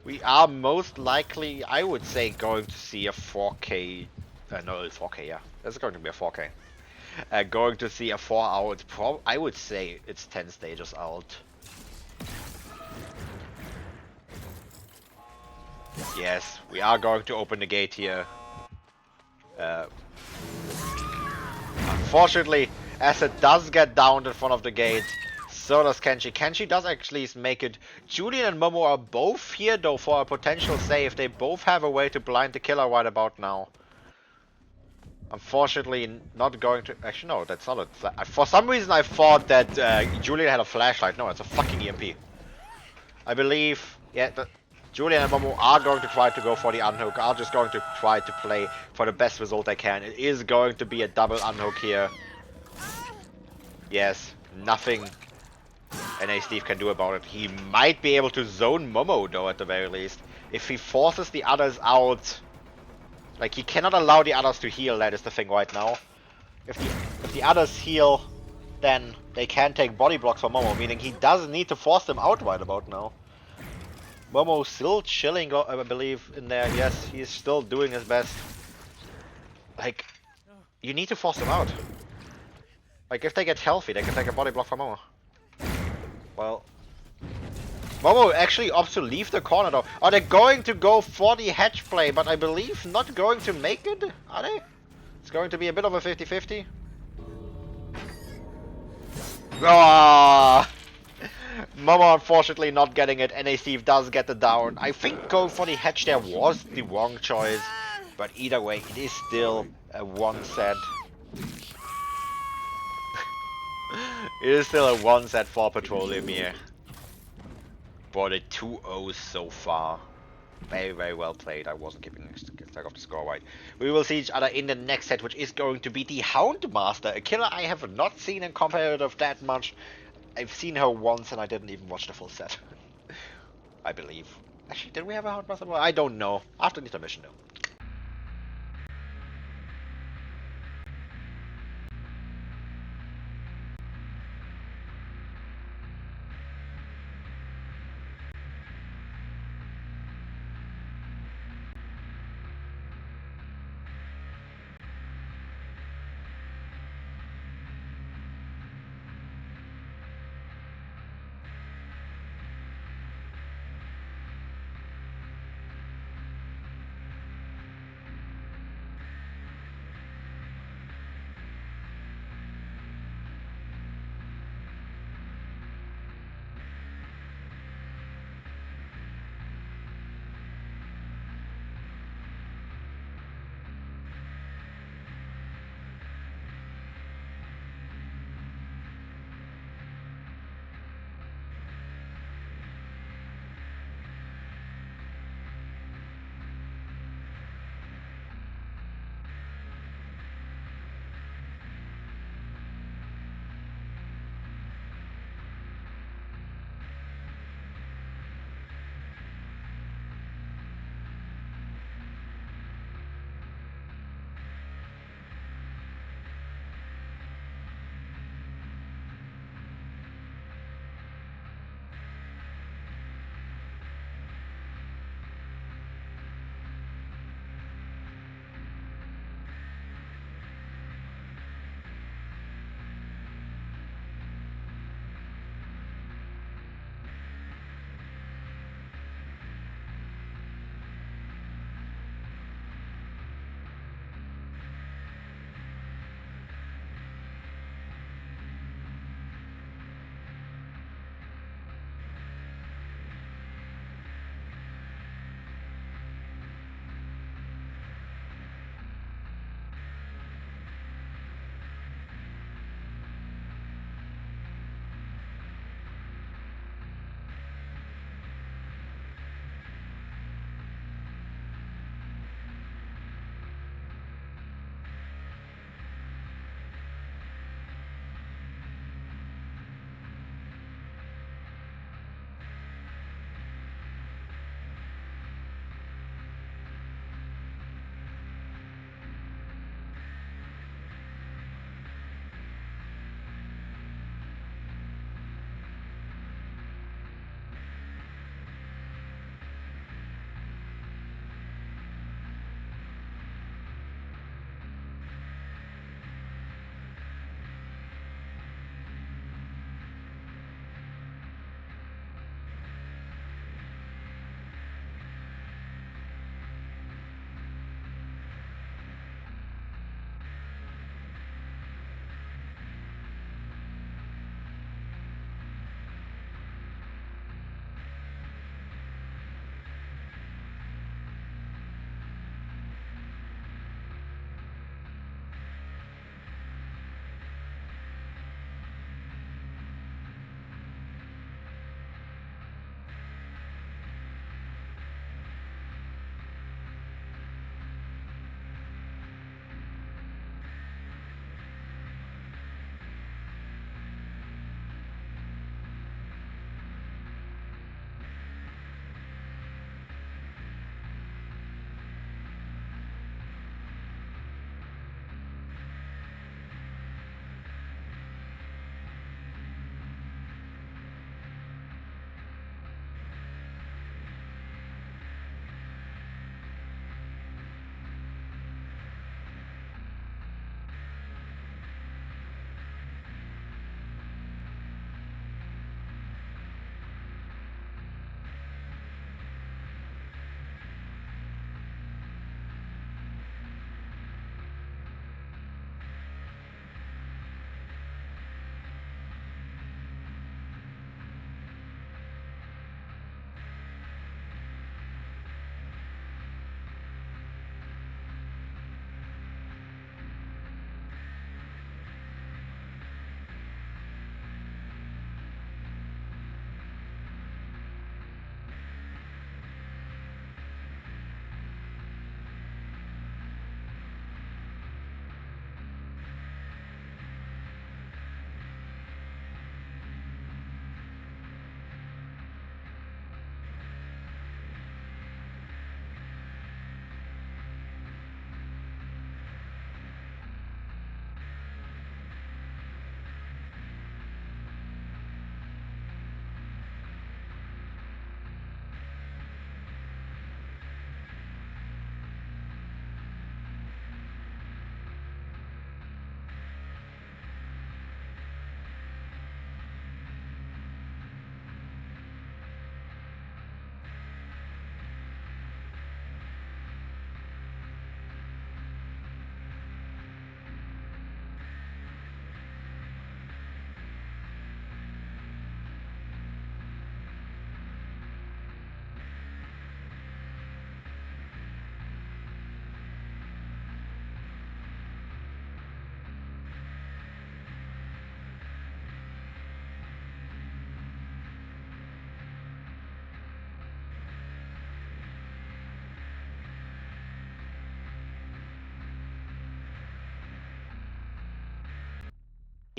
We are most likely, I would say, going to see a 4K. No, it's 4K, yeah. That's going to be a 4K. Going to see a 4 out. I would say it's 10 stages out. Yes, we are going to open the gate here. Unfortunately, Acid does get downed in front of the gate. So does Kenshi. Kenshi does actually make it. Julian and Momo are both here though for a potential save. They both have a way to blind the killer right about now. Unfortunately, not going to. Actually, no, that's not a. For some reason, I thought that Julian had a flashlight. No, it's a fucking EMP. I believe. Yeah, Julian and Momo are going to try to go for the unhook. Are just going to try to play for the best result they can. It is going to be a double unhook here. Yes, nothing NA Steve can do about it. He might be able to zone Momo though at the very least. If he forces the others out. Like, he cannot allow the others to heal, that is the thing right now. If the others heal, then they can take body blocks from Momo, meaning he does need to force them out right about now. Momo still chilling, I believe, in there. Yes, he's still doing his best. Like, you need to force them out. Like, if they get healthy, they can take a body block from Momo. Well, Momo actually opts to leave the corner though. Are they going to go for the hedge play, but I believe not going to make it? Are they? It's going to be a bit of a 50-50. Ah! Momo unfortunately not getting it. NA Steve does get the down. I think going for the hedge there was the wrong choice. But either way, it is still a 1 set. It is still a 1 set for Petroleum here. For the 2-0 so far. Very, very well played. I wasn't keeping track of the score right. We will see each other in the next set, which is going to be the Houndmaster, a killer I have not seen in competitive that much. I've seen her once and I didn't even watch the full set. I believe. Actually, did we have a Houndmaster? Well, I don't know. After the intermission, though.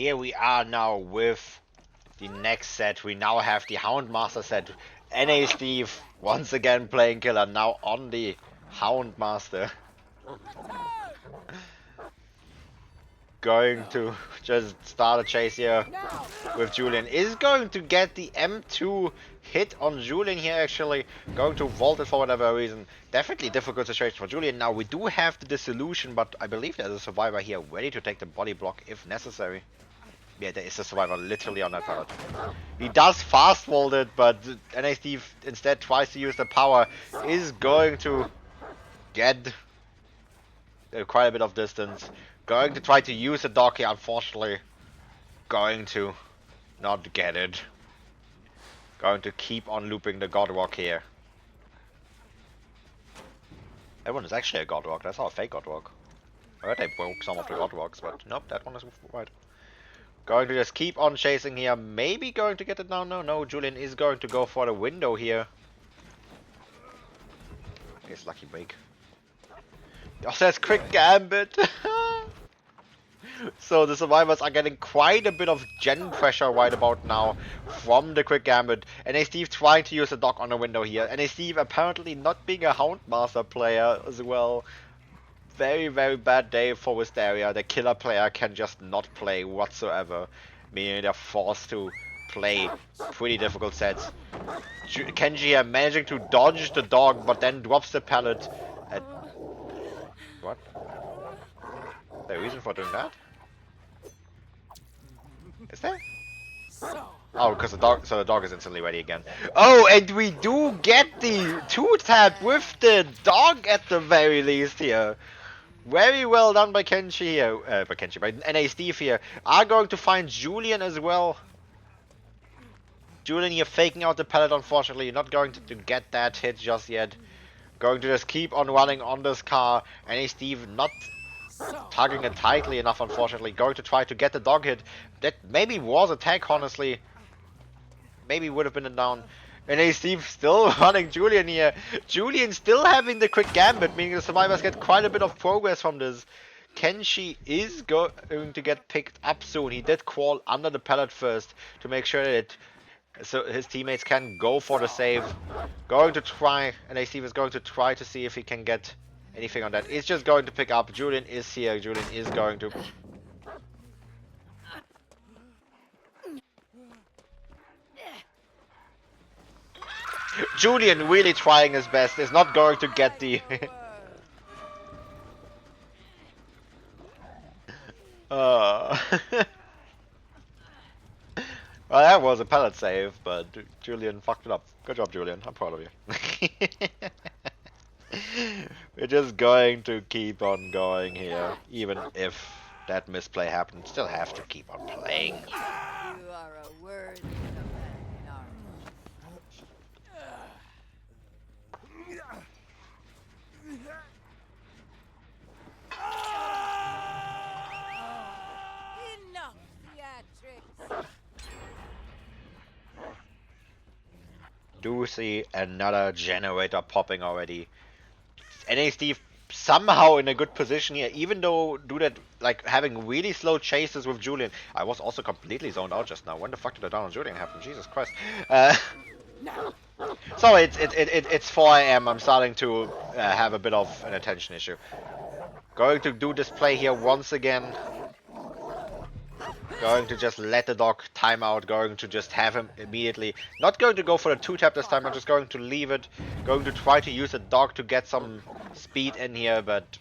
Here we are now with the next set. We now have the Houndmaster set. NA Steve once again playing killer, now on the Houndmaster. Going to just start a chase here with Julian. Is going to get the M2 hit on Julian here actually. Going to vault it for whatever reason. Definitely difficult situation for Julian. Now we do have the dissolution, but I believe there's a survivor here ready to take the body block if necessary. Yeah, there is a survivor literally on that pallet. He does fast vault it, but NA Steve instead tries to use the power. Is going to get quite a bit of distance. Going to try to use the dog here, unfortunately. Going to not get it. Going to keep on looping the God Walk here. That one is actually a God Walk, that's not a fake God Walk. I heard they broke some of the God Walks, but nope, that one is right. Going to just keep on chasing here. Maybe going to get it now. No. Julian is going to go for the window here. It's lucky break. Oh, that's quick gambit. So the survivors are getting quite a bit of gen pressure right about now from the quick gambit. And Steve trying to use the dog on the window here. And Steve apparently not being a Houndmaster player as well. Very, very bad day for Wisteria. The killer player can just not play whatsoever, meaning they're forced to play pretty difficult sets. Kenji here managing to dodge the dog, but then drops the pallet. What? The reason for doing that? Is there? Oh, because the dog, so the dog is instantly ready again. Oh, and we do get the 2-tap with the dog at the very least here. Very well done by Kenji here, by NA Steve here. Are going to find Julian as well. Julian here faking out the pallet, unfortunately. Not going to get that hit just yet. Going to just keep on running on this car. NA Steve not tugging it tightly enough, unfortunately. Going to try to get the dog hit. That maybe was a tag, honestly. Maybe would have been a down. And Steve still running Julian here. Julian still having the quick gambit, meaning the survivors get quite a bit of progress from this. Kenshi is going to get picked up soon. He did crawl under the pallet first to make sure that so his teammates can go for the save. Going to try, and Steve is going to try to see if he can get anything on that. He's just going to pick up. Julian is here. Julian is going to... Julian really trying his best, is not going to get the... Well, that was a pallet save, but Julian fucked it up. Good job, Julian. I'm proud of you. We're just going to keep on going here, even if that misplay happened. Still have to keep on playing. You are a worthy companion, enough theatrics. Do see another generator popping already. NA Steve somehow in a good position here, even though that like having really slow chases with Julian. I was also completely zoned out just now. When the fuck did the down on Julian happen? Jesus Christ. So it's 4 AM. I'm starting to have a bit of an attention issue. Going to do this play here once again. Going to just let the dog time out. Going to just have him immediately. Not going to go for the 2-tap this time. I'm just going to leave it. Going to try to use the dog to get some speed in here, but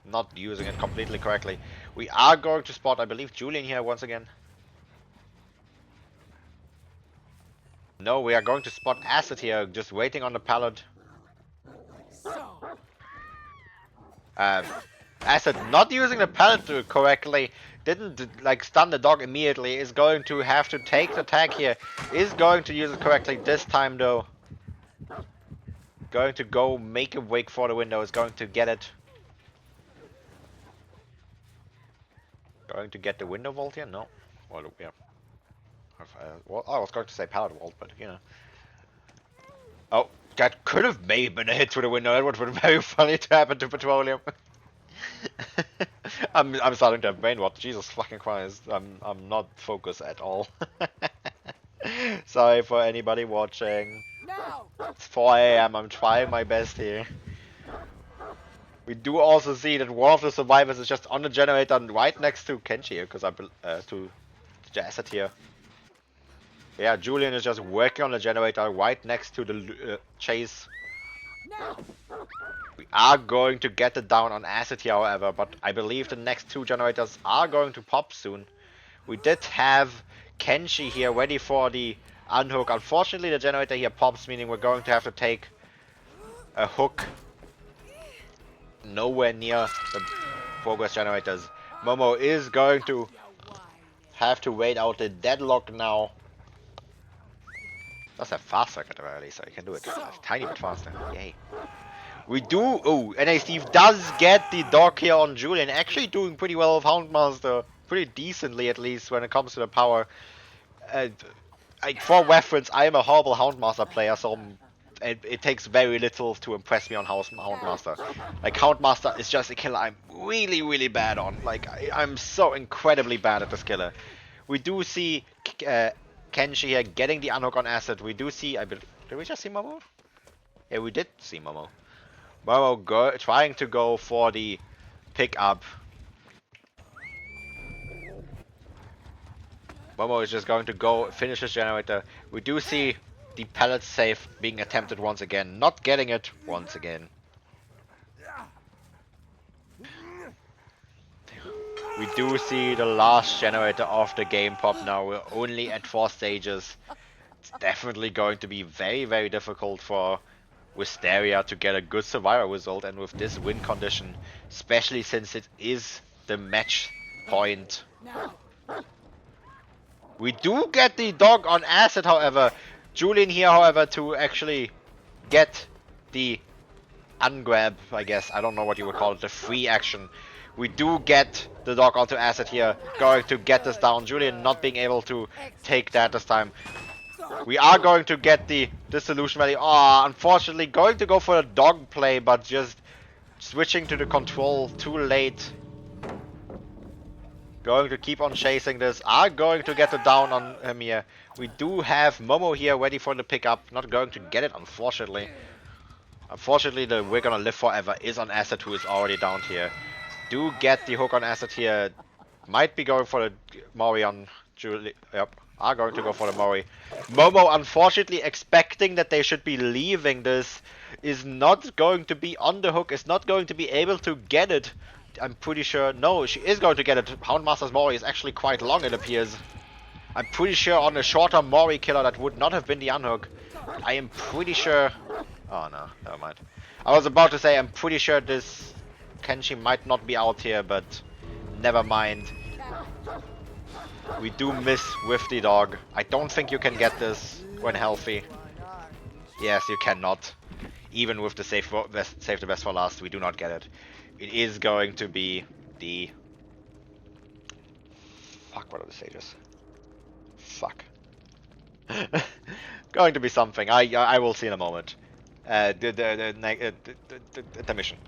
not using it completely correctly. We are going to spot, I believe, Julian here once again. No, we are going to spot Acid here, just waiting on the pallet. Acid not using the pallet correctly, didn't like stun the dog immediately, is going to have to take the tag here, is going to use it correctly this time though. Going to go make a wake for the window, is going to get it. Going to get the window vault here? No. Well, yeah. Well, I was going to say pallet vault, but you know. Oh, that could have maybe been a hit through the window. That would have been very funny to happen to Petroleum. I'm starting to have brain rot. Jesus fucking Christ. I'm not focused at all. Sorry for anybody watching. Now! It's 4 a.m. I'm trying my best here. We do also see that one of the survivors is just on the generator right next to Kenshi here, because to Jazet here. Yeah, Julian is just working on the generator right next to the chase. Now! We are going to get it down on acid here, however, but I believe the next two generators are going to pop soon. We did have Kenshi here ready for the unhook. Unfortunately, the generator here pops, meaning we're going to have to take a hook nowhere near the progress generators. Momo is going to You whine. have to wait out the deadlock now. Does have fast circuit at the very least, so you can do it a tiny bit faster. Yay. We do. Oh, NA Steve does get the dog here on Julian. Actually doing pretty well with Houndmaster. Pretty decently, at least, when it comes to the power. Like, for reference, I am a horrible Houndmaster player, so it takes very little to impress me on Houndmaster. Like, Houndmaster is just a killer I'm really, really bad on. Like, I'm so incredibly bad at this killer. We do see Kenshi here getting the unhook on acid. We do see, did we just see Momo? Yeah, we did see Momo. Momo trying to go for the pickup. Momo is just going to go finish his generator. We do see the pellet save being attempted once again. Not getting it once again. We do see the last generator of the game pop now. We're only at 4 stages. It's definitely going to be very, very difficult for Wisteria to get a good survivor result, and with this win condition, especially since it is the match point. Now! We do get the dog on acid, however. Julian here, however, to actually get the ungrab, I guess. I don't know what you would call it, the free action. We do get the dog onto acid here, going to get this down. Julian not being able to take that this time. We are going to get the dissolution value. Ah, unfortunately, going to go for a dog play, but just switching to the control too late. Going to keep on chasing this. Are going to get it down on him here. We do have Momo here ready for the pickup. Not going to get it, unfortunately. Unfortunately, the We're Gonna Live Forever is on Acid, who is already down here. Do get the hook on Acid here. Might be going for the Mori on Julie. Yep, are going to go for the Mori. Momo, unfortunately, expecting that they should be leaving this, is not going to be on the hook, is not going to be able to get it. I'm pretty sure. No, she is going to get it. Houndmaster's Mori is actually quite long, it appears. I'm pretty sure on a shorter Mori killer that would not have been the unhook. I am pretty sure. Oh no, never mind. I was about to say I'm pretty sure this Kenshi might not be out here, but never mind. We do miss with the dog. I don't think you can get this when healthy. Yes, you cannot. Even with the save the best for last, we do not get it. It is going to be the... Fuck, what are the stages? Fuck. Going to be something. I will see in a moment. The mission.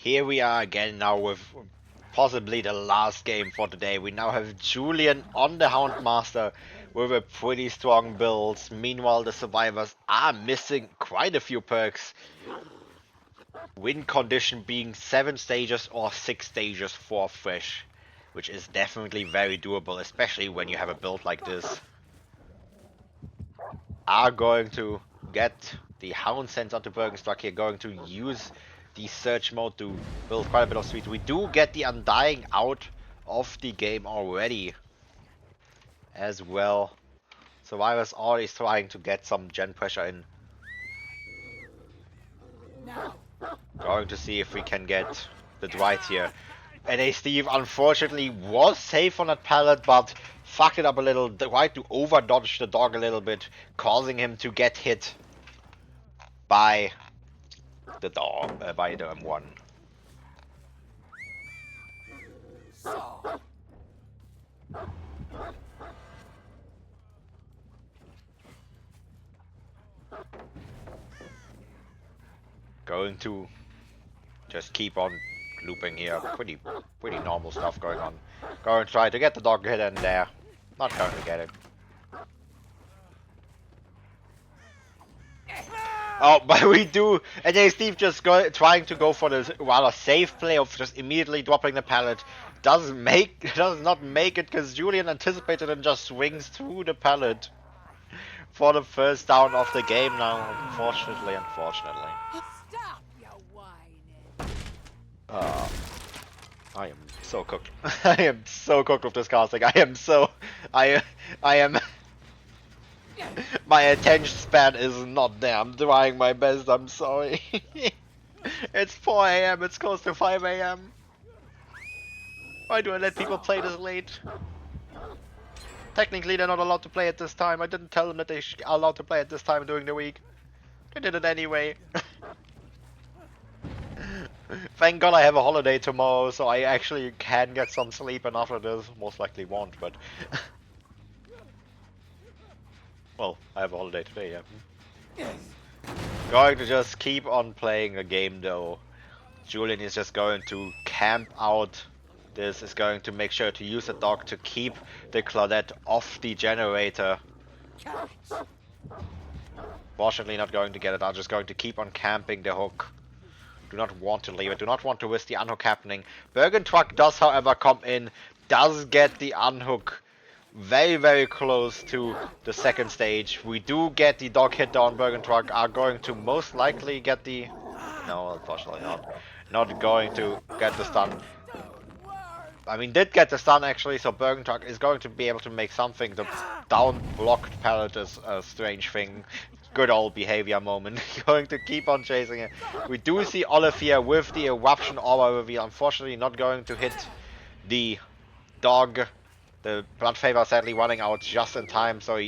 here we are again now with possibly the last game for today. We now have Julian on the Houndmaster with a pretty strong build. Meanwhile, the survivors are missing quite a few perks. Win condition being 7 stages or 6 stages for fresh, which is definitely very doable, especially when you have a build like this. Are going to get the Hound Sense onto Bergenstock here, going to use the search mode to build quite a bit of speed. We do get the Undying out of the game already as well. Survivors always trying to get some gen pressure in. Going to see if we can get the Dwight here. And a Steve unfortunately was safe on that pallet, but fucked it up a little. Tried to over dodge the dog a little bit, causing him to get hit by the dog, by the M1. Going to just keep on looping here. Pretty normal stuff going on. Going to try to get the dog hit in there. Not going to get it. Oh, but we do. And then Steve just trying to go for the rather safe play of just immediately dropping the pallet. Does not make it because Julian anticipated and just swings through the pallet for the first down of the game now. Unfortunately. Stop your whining. I am so cooked. I am so cooked with this casting. I am. My attention span is not there. I'm trying my best. I'm sorry. It's 4 a.m. It's close to 5 a.m. Why do I let people play this late? Technically, they're not allowed to play at this time. I didn't tell them that they are allowed to play at this time during the week. They did it anyway. Thank God I have a holiday tomorrow, so I actually can get some sleep, and after this, most likely won't, but... Well, I have a holiday today, yeah. Going to just keep on playing a game though. Julian is just going to camp out. This is going to make sure to use the dog to keep the Claudette off the generator. Fortunately not going to get it. I'm just going to keep on camping the hook. Do not want to leave it. Do not want to risk the unhook happening. Bergen Truck does however come in. Does get the unhook. Very close to the second stage. We do get the dog hit down. Bergen Truck are going to most likely get the... No, unfortunately not. Not going to get the stun. I mean, did get the stun actually, so Bergen Truck is going to be able to make something. The down blocked pallet is a strange thing. Good old behavior moment. Going to keep on chasing it. We do see Olive here with the eruption aura reveal. Unfortunately not going to hit the dog. The blood favor sadly running out just in time, so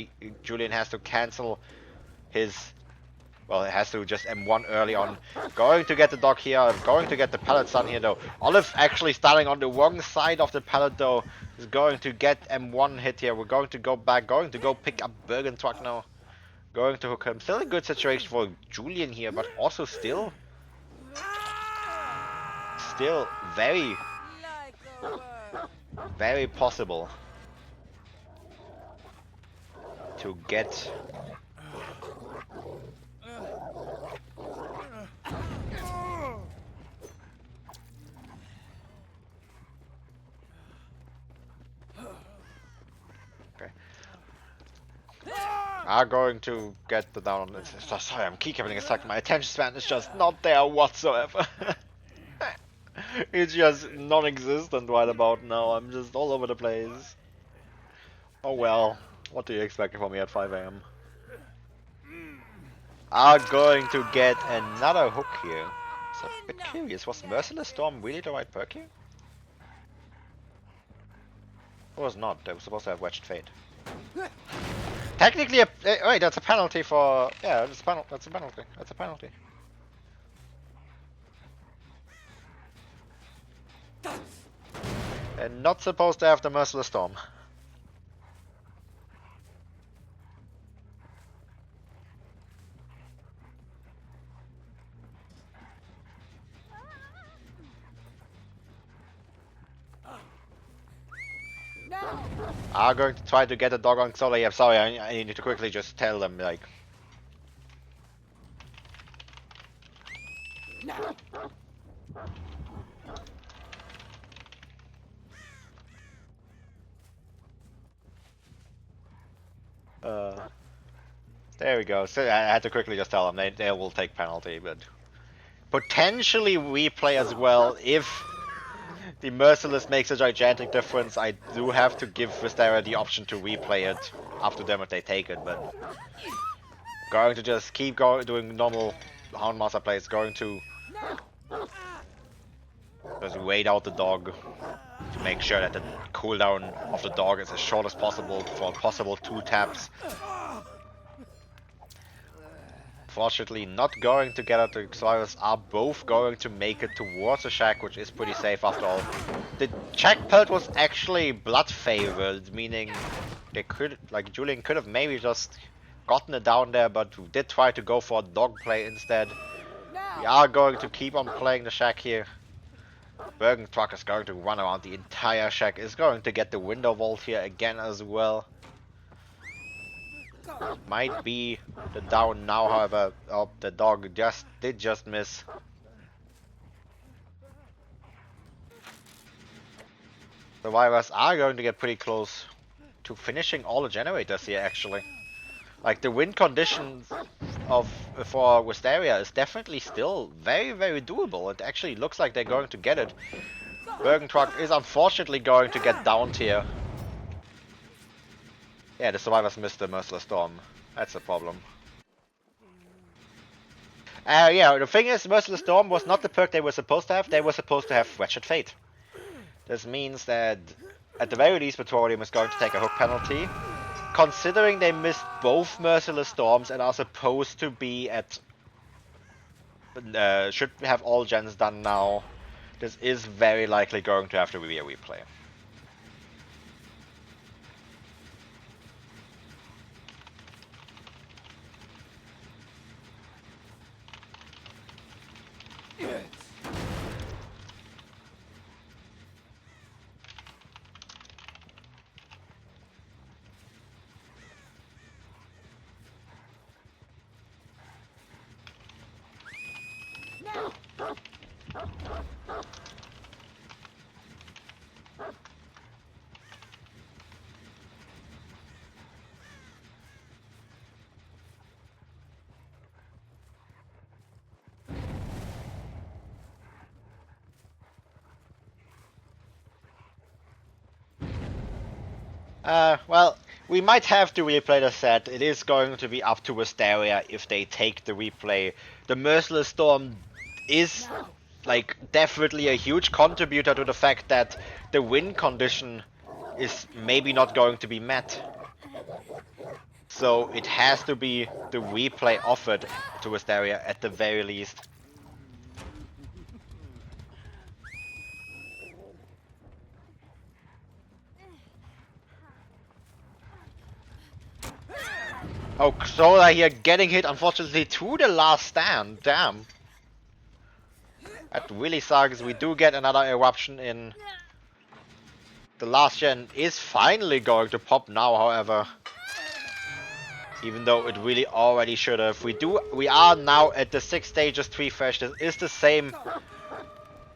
Julian has to cancel his... Well, it has to just M1 early on. Going to get the dog here, going to get the pallet stun here though. Olive actually starting on the wrong side of the pallet though. Is going to get M1 hit here. We're going to go back, going to go pick up Bergen Truck now. Going to hook him. Still a good situation for Julian here, but also still very, Like a worm. very possible to get... Okay. Are going to get the down on this. Sorry, I'm keep getting attacked. My attention span is just not there whatsoever. It's just non-existent right about now. I'm just all over the place. Oh well, what do you expect from me at 5 a.m? Are going to get another hook here. So I'm a bit curious, was Merciless Storm really the right perk here? It was not, they were supposed to have Wedged Fate. Technically, wait, that's a penalty for... Yeah, that's a penalty. That's a penalty. And not supposed to have the Merciless Storm. are going to try to get a dog on Solo. Yeah, sorry, I need to quickly just tell them, like... There we go. So I had to quickly just tell them they will take penalty, but... Potentially replay as well if the Merciless makes a gigantic difference. I do have to give Wisteria the option to replay it after them if they take it, but going to just keep doing normal Houndmaster plays, going to just wait out the dog to make sure that the cooldown of the dog is as short as possible for possible 2 taps. Fortunately, not going to get out the survivors are both going to make it towards the shack, which is pretty safe after all. The shack pelt was actually blood favored, meaning they could, like Julian could have maybe just gotten it down there, but did try to go for a dog play instead. We are going to keep on playing the shack here. Bergen Truck is going to run around the entire shack, is going to get the window vault here again as well. Might be the down now, however. Oh, the dog did just miss. Survivors are going to get pretty close to finishing all the generators here, actually. Like, the win conditions for Wisteria is definitely still very, very doable. It actually looks like they're going to get it. Bergen Truck is unfortunately going to get downed here. Yeah, the survivors missed the Merciless Storm. That's a problem. Yeah, the thing is, Merciless Storm was not the perk they were supposed to have. They were supposed to have Wretched Fate. This means that, at the very least, Petroleum is going to take a hook penalty. Considering they missed both Merciless Storms and are supposed to be at... should have all gens done now, this is very likely going to have to be a replay. Well, we might have to replay the set. It is going to be up to Wisteria if they take the replay. The Merciless Storm is, like, definitely a huge contributor to the fact that the win condition is maybe not going to be met. So it has to be the replay offered to Wisteria at the very least. Oh, Xola here getting hit, unfortunately, to the last stand. Damn. That really sucks. We do get another eruption in. The last gen is finally going to pop now, however. Even though it really already should have. We are now at the 6 stages 3 fresh. This is the same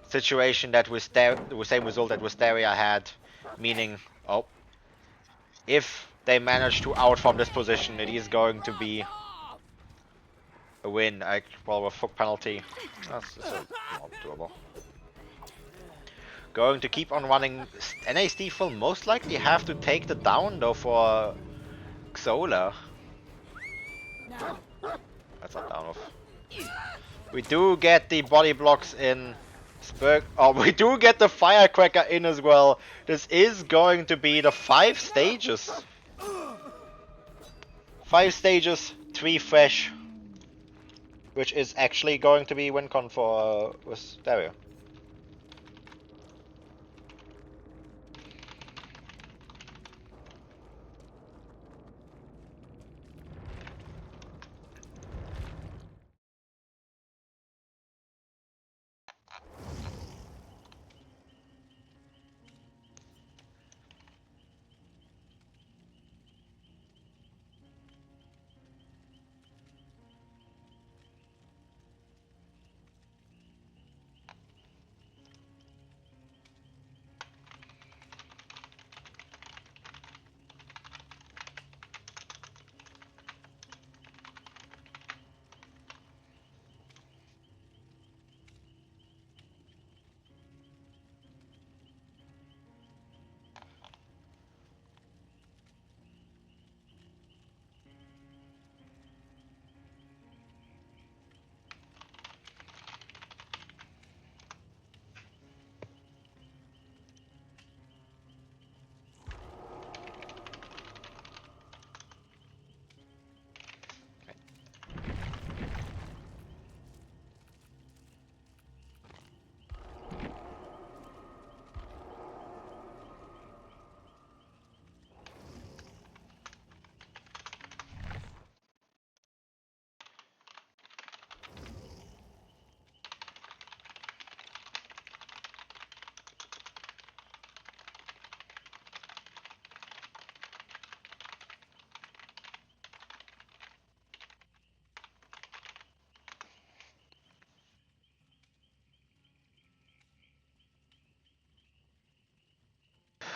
situation that the same result that Wisteria had. Meaning, oh, if they manage to out from this position, it is going to be a win. Well, with hook penalty, that's not doable. Going to keep on running. NASD will most likely have to take the down though for Xola. That's not down off. We do get the body blocks in Spurg. Oh, we do get the firecracker in as well. This is going to be the 5 stages. 5 stages, 3 fresh. Which is actually going to be WinCon for Wisteria.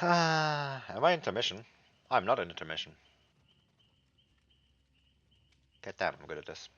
Am I intermission? I'm not in intermission. God damn, I'm good at this.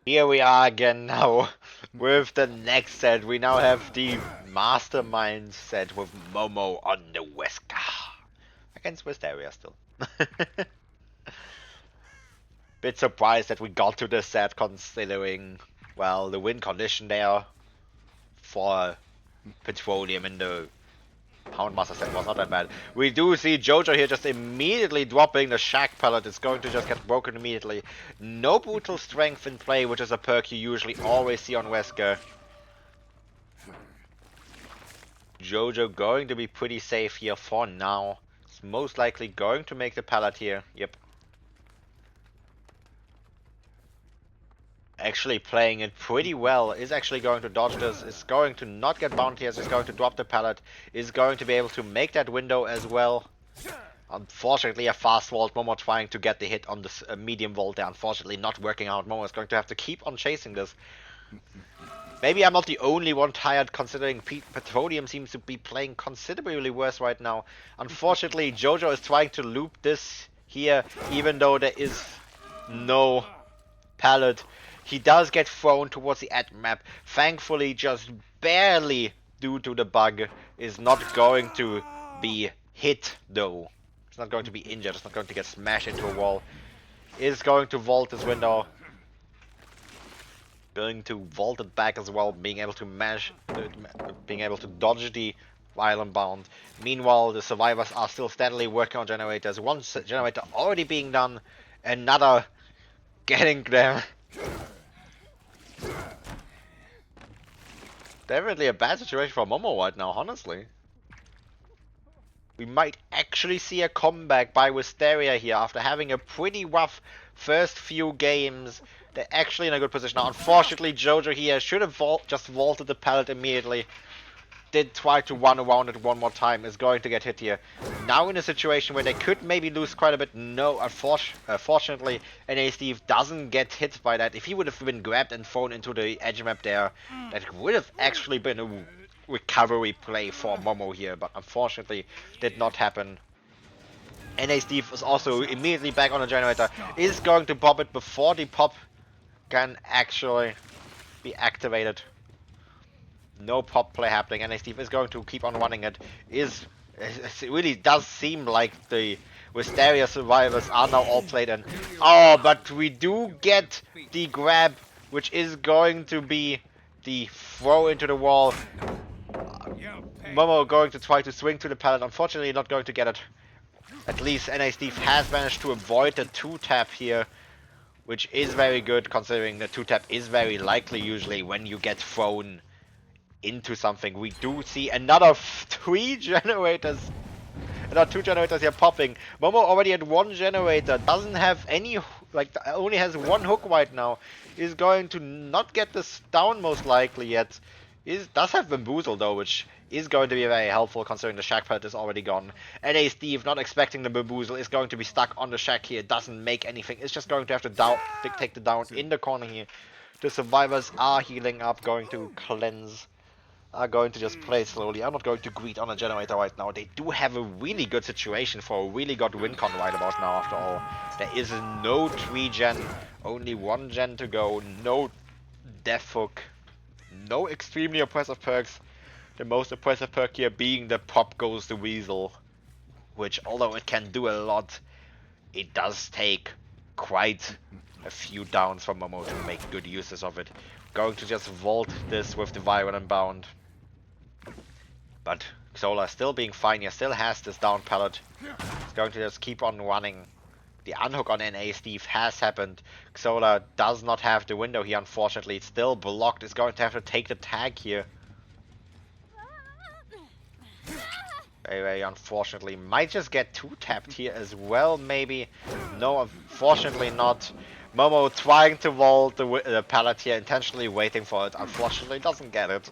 Here we are again now with the next set. We now have the Mastermind set with Momo on the Wesker. Against Wisteria still. Bit surprised that we got to this set considering, well, the win condition there for Petroleum in the Houndmaster set was not that bad. We do see Jojo here just immediately dropping the Shack Pellet. It's going to just get broken immediately. No brutal strength in play, which is a perk you usually always see on Wesker. Jojo going to be pretty safe here for now. It's most likely going to make the pallet here. Yep. Actually playing it pretty well. Is actually going to dodge this. Is going to not get bounties. Is going to drop the pallet. Is going to be able to make that window as well. Unfortunately, a fast vault. Momo trying to get the hit on this medium vault there. Unfortunately, not working out. Momo is going to have to keep on chasing this. Maybe I'm not the only one tired, considering Petroleum seems to be playing considerably worse right now. Unfortunately, Jojo is trying to loop this here, even though there is no pallet. He does get thrown towards the edge map. Thankfully, just barely due to the bug, is not going to be hit though. It's not going to be injured. It's not going to get smashed into a wall. Is going to vault this window. Going to vault it back as well, being able to being able to dodge the violent bound. Meanwhile, the survivors are still steadily working on generators. One generator already being done, another getting there. Definitely a bad situation for Momo right now, honestly. We might actually see a comeback by Wisteria here after having a pretty rough first few games. They're actually in a good position now. Unfortunately, Jojo here should have just vaulted the pallet immediately. Did try to run around it one more time. Is going to get hit here. Now in a situation where they could maybe lose quite a bit. No, unfortunately, NA Steve doesn't get hit by that. If he would have been grabbed and thrown into the edge map there, that would have actually been a recovery play for Momo here. But unfortunately, did not happen. NA Steve is also immediately back on the generator. Is going to pop it before the pop can actually be activated. No pop play happening. NA Steve is going to keep on running it. It really does seem like the Wisteria survivors are now all played in. Oh, but we do get the grab, which is going to be the throw into the wall. Momo going to try to swing to the pallet. Unfortunately, not going to get it. At least NA Steve has managed to avoid the 2-tap here, which is very good considering the 2-tap is very likely usually when you get thrown into something. We do see another 3 generators. Another 2 generators here popping. Momo already had 1 generator. Doesn't have any, like, only has 1 hook right now. Is going to not get this down most likely yet. Does have Bamboozle though, which is going to be very helpful considering the Shack pallet is already gone. NA Steve, not expecting the Bamboozle, is going to be stuck on the Shack here. Doesn't make anything. It's just going to have to take the down in the corner here. The survivors are healing up, going to cleanse. Are going to just play slowly. I'm not going to greet on a generator right now. They do have a really good situation for a really good win con right about now after all. There is no 3 gen, only 1 gen to go, no death hook, no extremely oppressive perks. The most oppressive perk here being the pop goes the weasel, which although it can do a lot, it does take quite a few downs from Momo to make good uses of it. Going to just vault this with the Violent Bound. But Xola still being fine here, still has this down pallet. It's going to just keep on running. The unhook on NA Steve has happened. Xola does not have the window here, unfortunately. It's still blocked. It's going to have to take the tag here. Very unfortunately. Might just get 2-tapped here as well, maybe. No, unfortunately not. Momo trying to vault the pallet here, intentionally waiting for it. Unfortunately doesn't get it.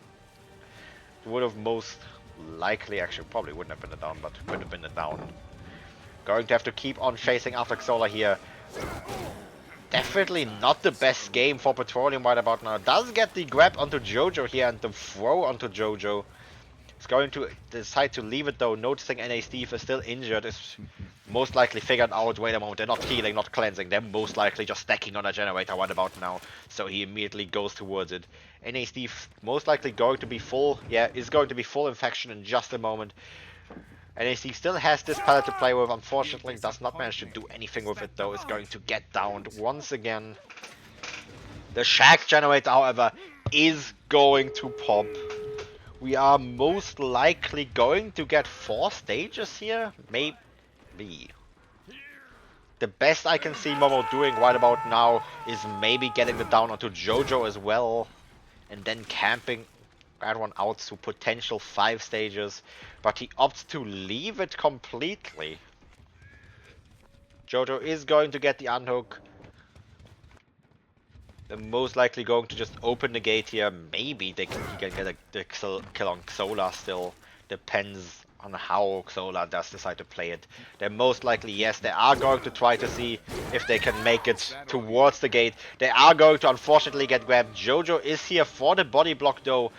Would have most likely, actually probably wouldn't have been a down, but could have been a down. Going to have to keep on chasing after Xola here. Definitely not the best game for Petroleum right about now. Does get the grab onto Jojo here and the throw onto Jojo. It's going to decide to leave it though, noticing NA Steve is still injured. Is most likely figured out, wait a moment, they're not healing, not cleansing, they're most likely just stacking on a generator right about now. So he immediately goes towards it. NA Steve most likely going to be full, yeah, is going to be full infection in just a moment. NA Steve still has this pallet to play with, unfortunately does not manage to do anything with it though, is going to get downed once again. The Shack generator, however, is going to pop. We are most likely going to get 4 stages here, maybe. The best I can see Momo doing right about now is maybe getting the down onto Jojo as well, and then camping that one out to potential 5 stages, but he opts to leave it completely. Jojo is going to get the unhook. They're most likely going to just open the gate here. Maybe he can get the kill on Xola still. Depends on how Xola does decide to play it. They're most likely, yes, they are going to try to see if they can make it towards the gate. They are going to unfortunately get grabbed. Jojo is here for the body block though.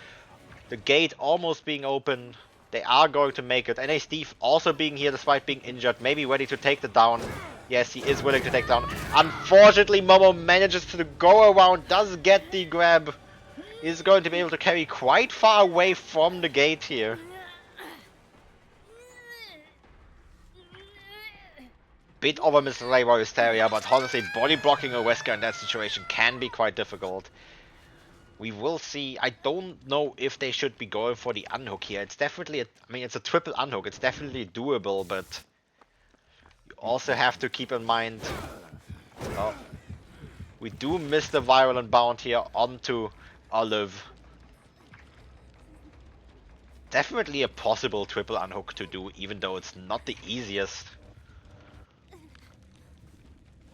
The gate almost being open. They are going to make it. NA Steve also being here despite being injured. Maybe ready to take the down. Yes, he is willing to take down. Unfortunately, Momo manages to go around. Does get the grab. Is going to be able to carry quite far away from the gate here. Bit of a misplay by Wisteria, but honestly, body blocking a Wesker in that situation can be quite difficult. We will see. I don't know if they should be going for the unhook here. It's definitely, I mean, it's a triple unhook. It's definitely doable, but you also have to keep in mind, oh, we do miss the violent bound here onto Olive. Definitely a possible triple unhook to do, even though it's not the easiest.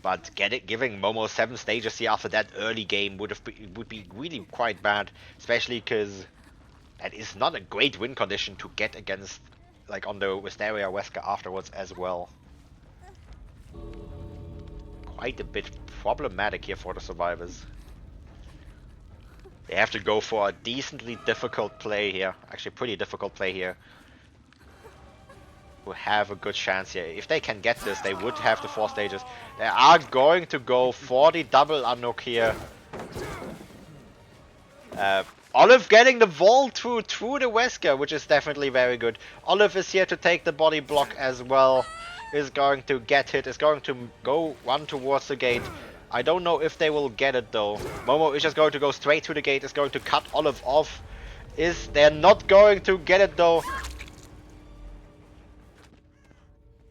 But giving Momo 7 stages here after that early game would be really quite bad, especially because that is not a great win condition to get against, like on the Wisteria Wesker afterwards as well. Quite a bit problematic here for the survivors. They have to go for a decently difficult play here, actually pretty difficult play here, to have a good chance here. If they can get this, they would have the 4 stages. They are going to go for the double unhook here. Olive getting the vault through the Wesker, which is definitely very good. Olive is here to take the body block as well. Is going to get hit, is going to run towards the gate. I don't know if they will get it though. Momo is just going to go straight to the gate, is going to cut Olive off. They're not going to get it though.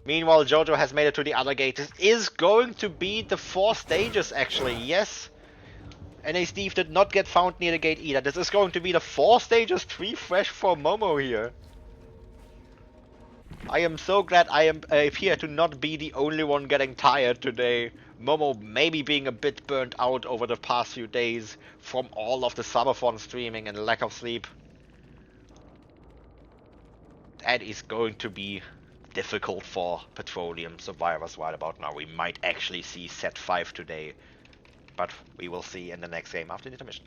Meanwhile, Jojo has made it to the other gate. This is going to be the 4 stages actually, yes. NA Steve did not get found near the gate either. This is going to be the 4 stages, 3 fresh for Momo here. I am so glad I am here to not be the only one getting tired today. Momo maybe being a bit burnt out over the past few days from all of the subathon streaming and lack of sleep. That is going to be difficult for Petroleum survivors right about now. We might actually see set 5 today, but we will see in the next game after the intermission.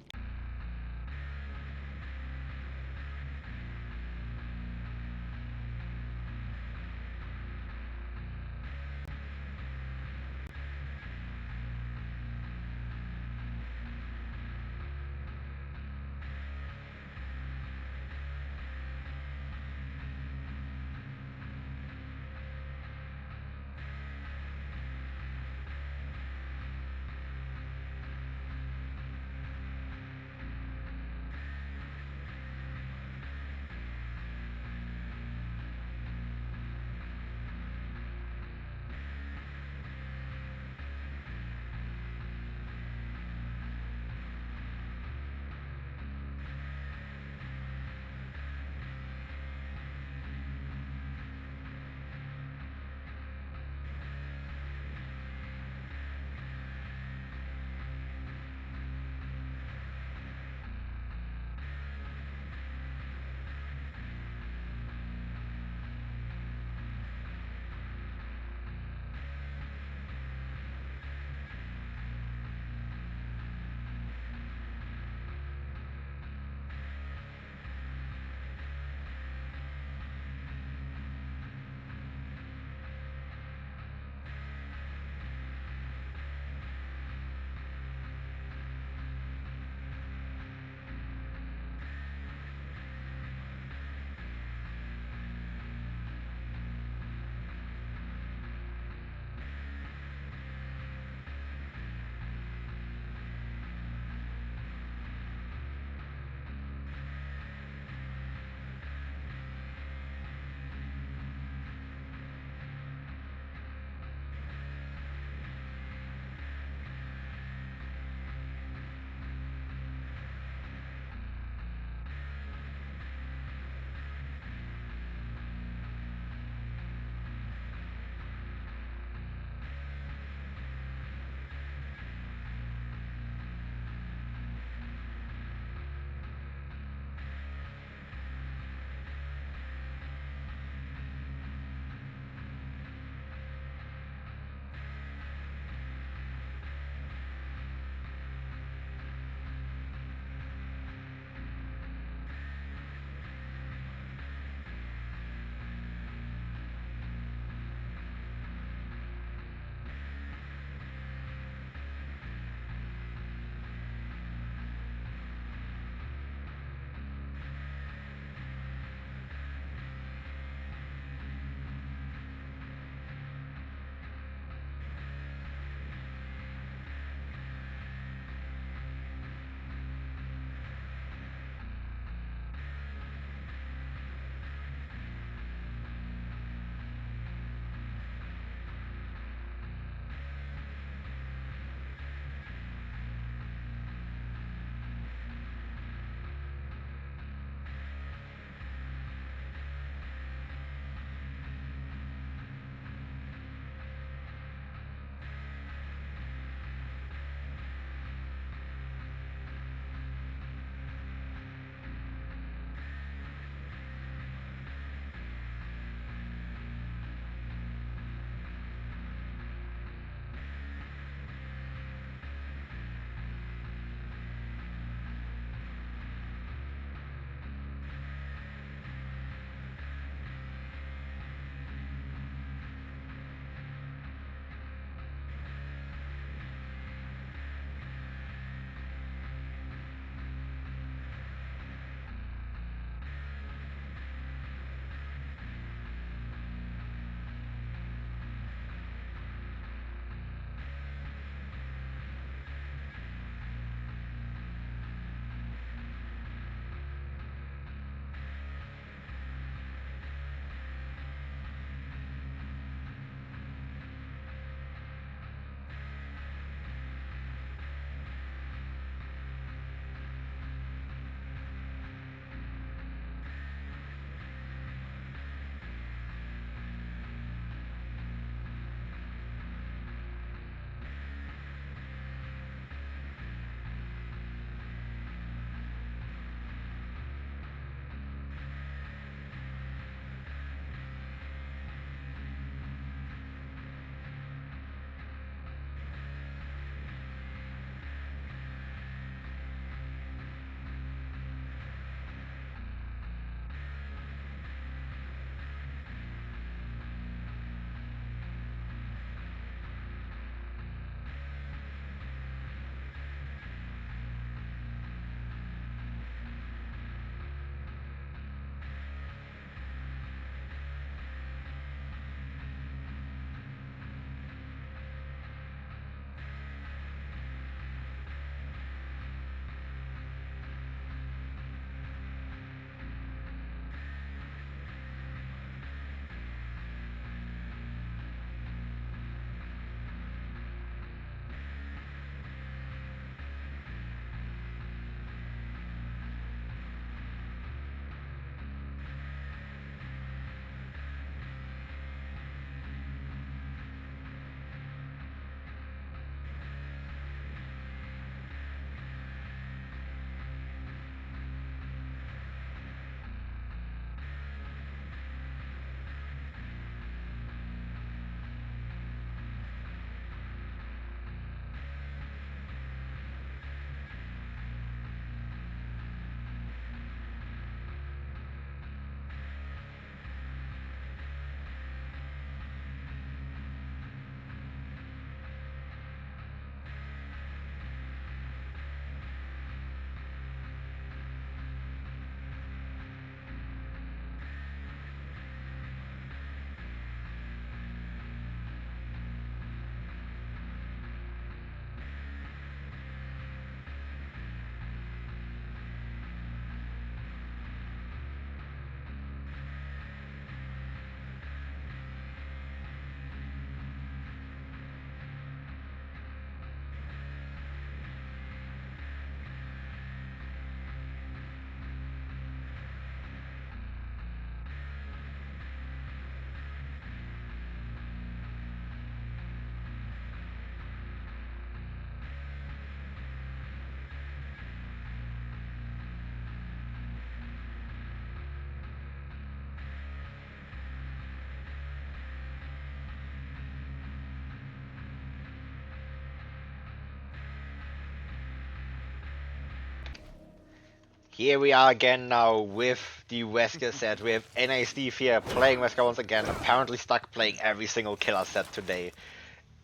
Here we are again now with the Wesker set. We have NA Steve here playing Wesker once again, apparently stuck playing every single killer set today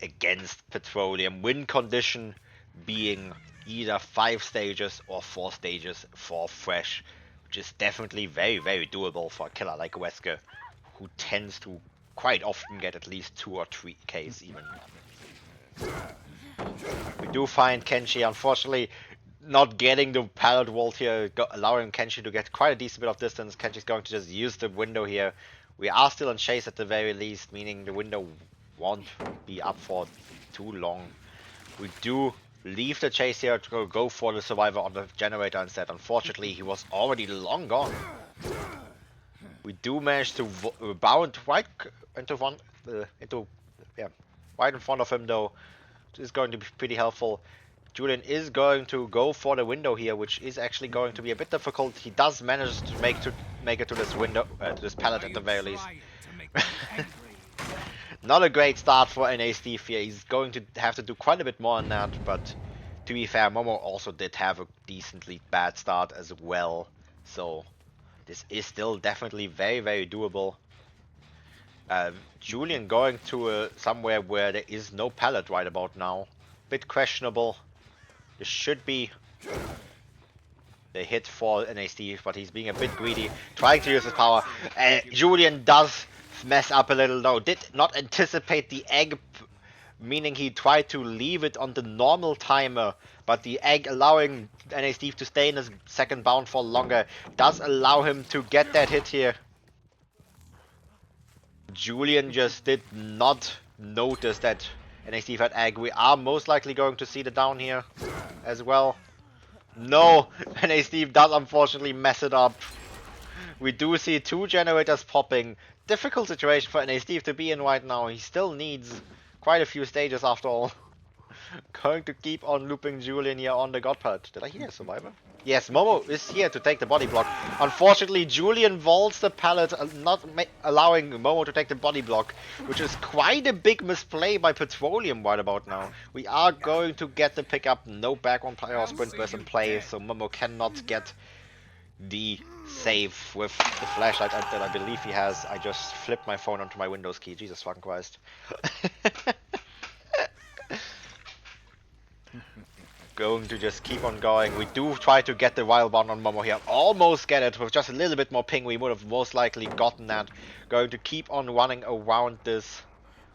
against Petroleum. Win condition being either 5 stages or 4 stages for Fresh, which is definitely very, very doable for a killer like Wesker, who tends to quite often get at least 2 or 3 Ks even. We do find Kenshi, unfortunately, not getting the pallet vault here, allowing Kenshi to get quite a decent bit of distance. Kenshi's going to just use the window here. We are still on chase at the very least, meaning the window won't be up for too long. We do leave the chase here to go for the survivor on the generator instead. Unfortunately, he was already long gone. We do manage to bound right into one, right in front of him though. This is going to be pretty helpful. Julian is going to go for the window here, which is actually going to be a bit difficult. He does manage to make it to this window, to this pallet at the very least. Not a great start for NA Steve here. He's going to have to do quite a bit more on that, but to be fair, Momo also did have a decently bad start as well. So this is still definitely very, very doable. Julian going to somewhere where there is no pallet right about now. Bit questionable. This should be the hit for NA Steve, but he's being a bit greedy, trying to use his power. Julian does mess up a little though. Did not anticipate the egg, meaning he tried to leave it on the normal timer, but the egg allowing NA Steve to stay in his second bound for longer does allow him to get that hit here. Julian just did not notice that NA Steve had egg. We are most likely going to see the down here as well. No, NA Steve does unfortunately mess it up. We do see 2 generators popping. Difficult situation for NA Steve to be in right now. He still needs quite a few stages after all. Going to keep on looping Julian here on the God pallet. Did I hear a survivor? Yes, Momo is here to take the body block. Unfortunately, Julian vaults the pallet, not allowing Momo to take the body block, which is quite a big misplay by Petroleum right about now. We are going to get the pickup. No back on player or sprint burst in play, so Momo cannot get the save with the flashlight that I believe he has. I just flipped my phone onto my Windows key. Jesus fucking Christ. Going to just keep on going. We do try to get the wild bound on Momo here. Almost get it with just a little bit more ping. We would have most likely gotten that. Going to keep on running around this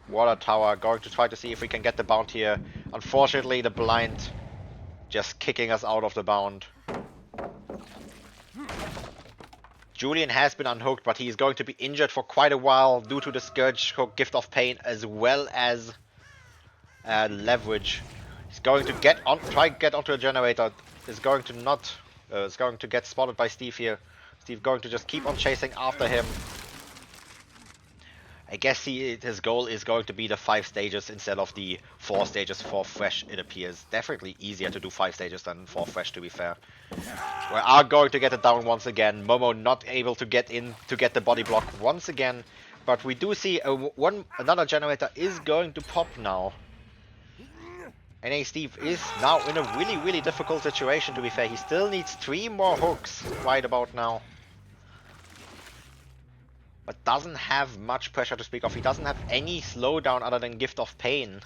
water tower. Going to try to see if we can get the bound here. Unfortunately, the blind just kicking us out of the bound. Julian has been unhooked, but he is going to be injured for quite a while due to the Scourge hook, Gift of Pain, as well as leverage. He's going to try to get onto a generator. Is going to not. Is going to get spotted by Steve here. Steve going to just keep on chasing after him. I guess his goal is going to be the 5 stages instead of the 4 stages for Fresh. It appears definitely easier to do 5 stages than for Fresh, to be fair. We are going to get it down once again. Momo not able to get in to get the body block once again, but we do see another generator is going to pop now. NA Steve is now in a really, really difficult situation, to be fair. He still needs 3 more hooks right about now. But doesn't have much pressure to speak of. He doesn't have any slowdown other than Gift of Pain.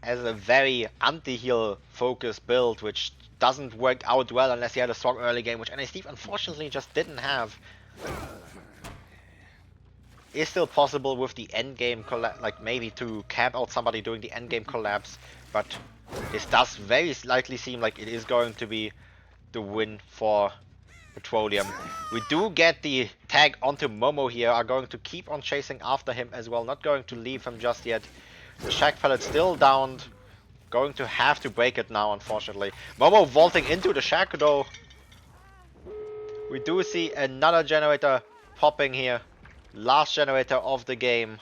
Has a very anti-heal focused build, which doesn't work out well unless he had a strong early game, which NA Steve unfortunately just didn't have. Is still possible with the end game collapse, like maybe to camp out somebody during the end game collapse, but this does very likely seem like it is going to be the win for Petroleum. We do get the tag onto Momo here, are going to keep on chasing after him as well, not going to leave him just yet. The shack pallet still downed, going to have to break it now unfortunately. Momo vaulting into the shack though. We do see another generator popping here. Last generator of the game.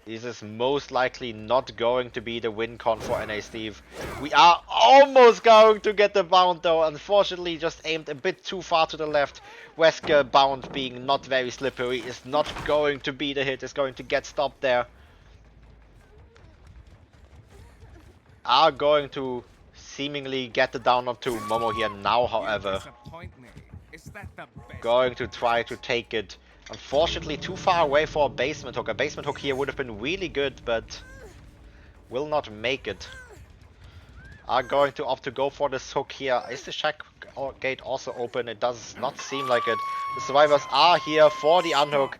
This is most likely not going to be the win con for NA Steve. We are almost going to get the bound though. Unfortunately just aimed a bit too far to the left. Wesker bound being not very slippery is not going to be the hit. Is going to get stopped there. Are going to seemingly get the down to Momo here now, however. Going to try to take it. Unfortunately, too far away for a basement hook. A basement hook here would have been really good, but will not make it. Are going to opt to go for this hook here. Is the shack gate also open? It does not seem like it. The survivors are here for the unhook.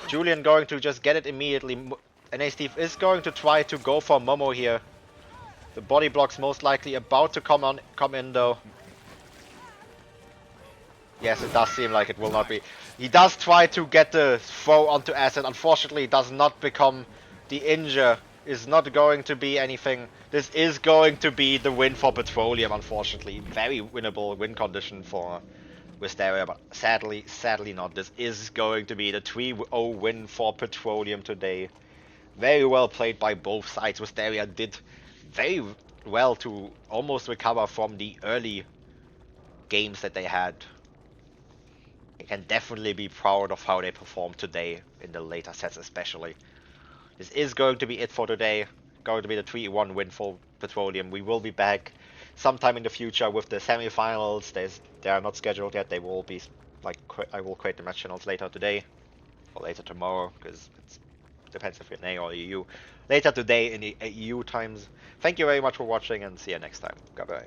Julian going to just get it immediately. NA Steve is going to try to go for Momo here. The body block's most likely about to come in though. Yes, it does seem like it will not be. He does try to get the throw onto Acid. Unfortunately, it does not become the injure. Is not going to be anything. This is going to be the win for Petroleum, unfortunately. Very winnable win condition for Wisteria, but sadly not. This is going to be the 3-0 win for Petroleum today. Very well played by both sides. Wisteria did very well to almost recover from the early games that they had. They can definitely be proud of how they performed today in the later sets especially. This is going to be it for today. Going to be the 3-1 win for Petroleum. We will be back sometime in the future with the semifinals. They are not scheduled yet. They will be like I will create the match channels later today or later tomorrow because it depends if you're in A or EU. Later today in the EU times. Thank you very much for watching and see you next time. Goodbye.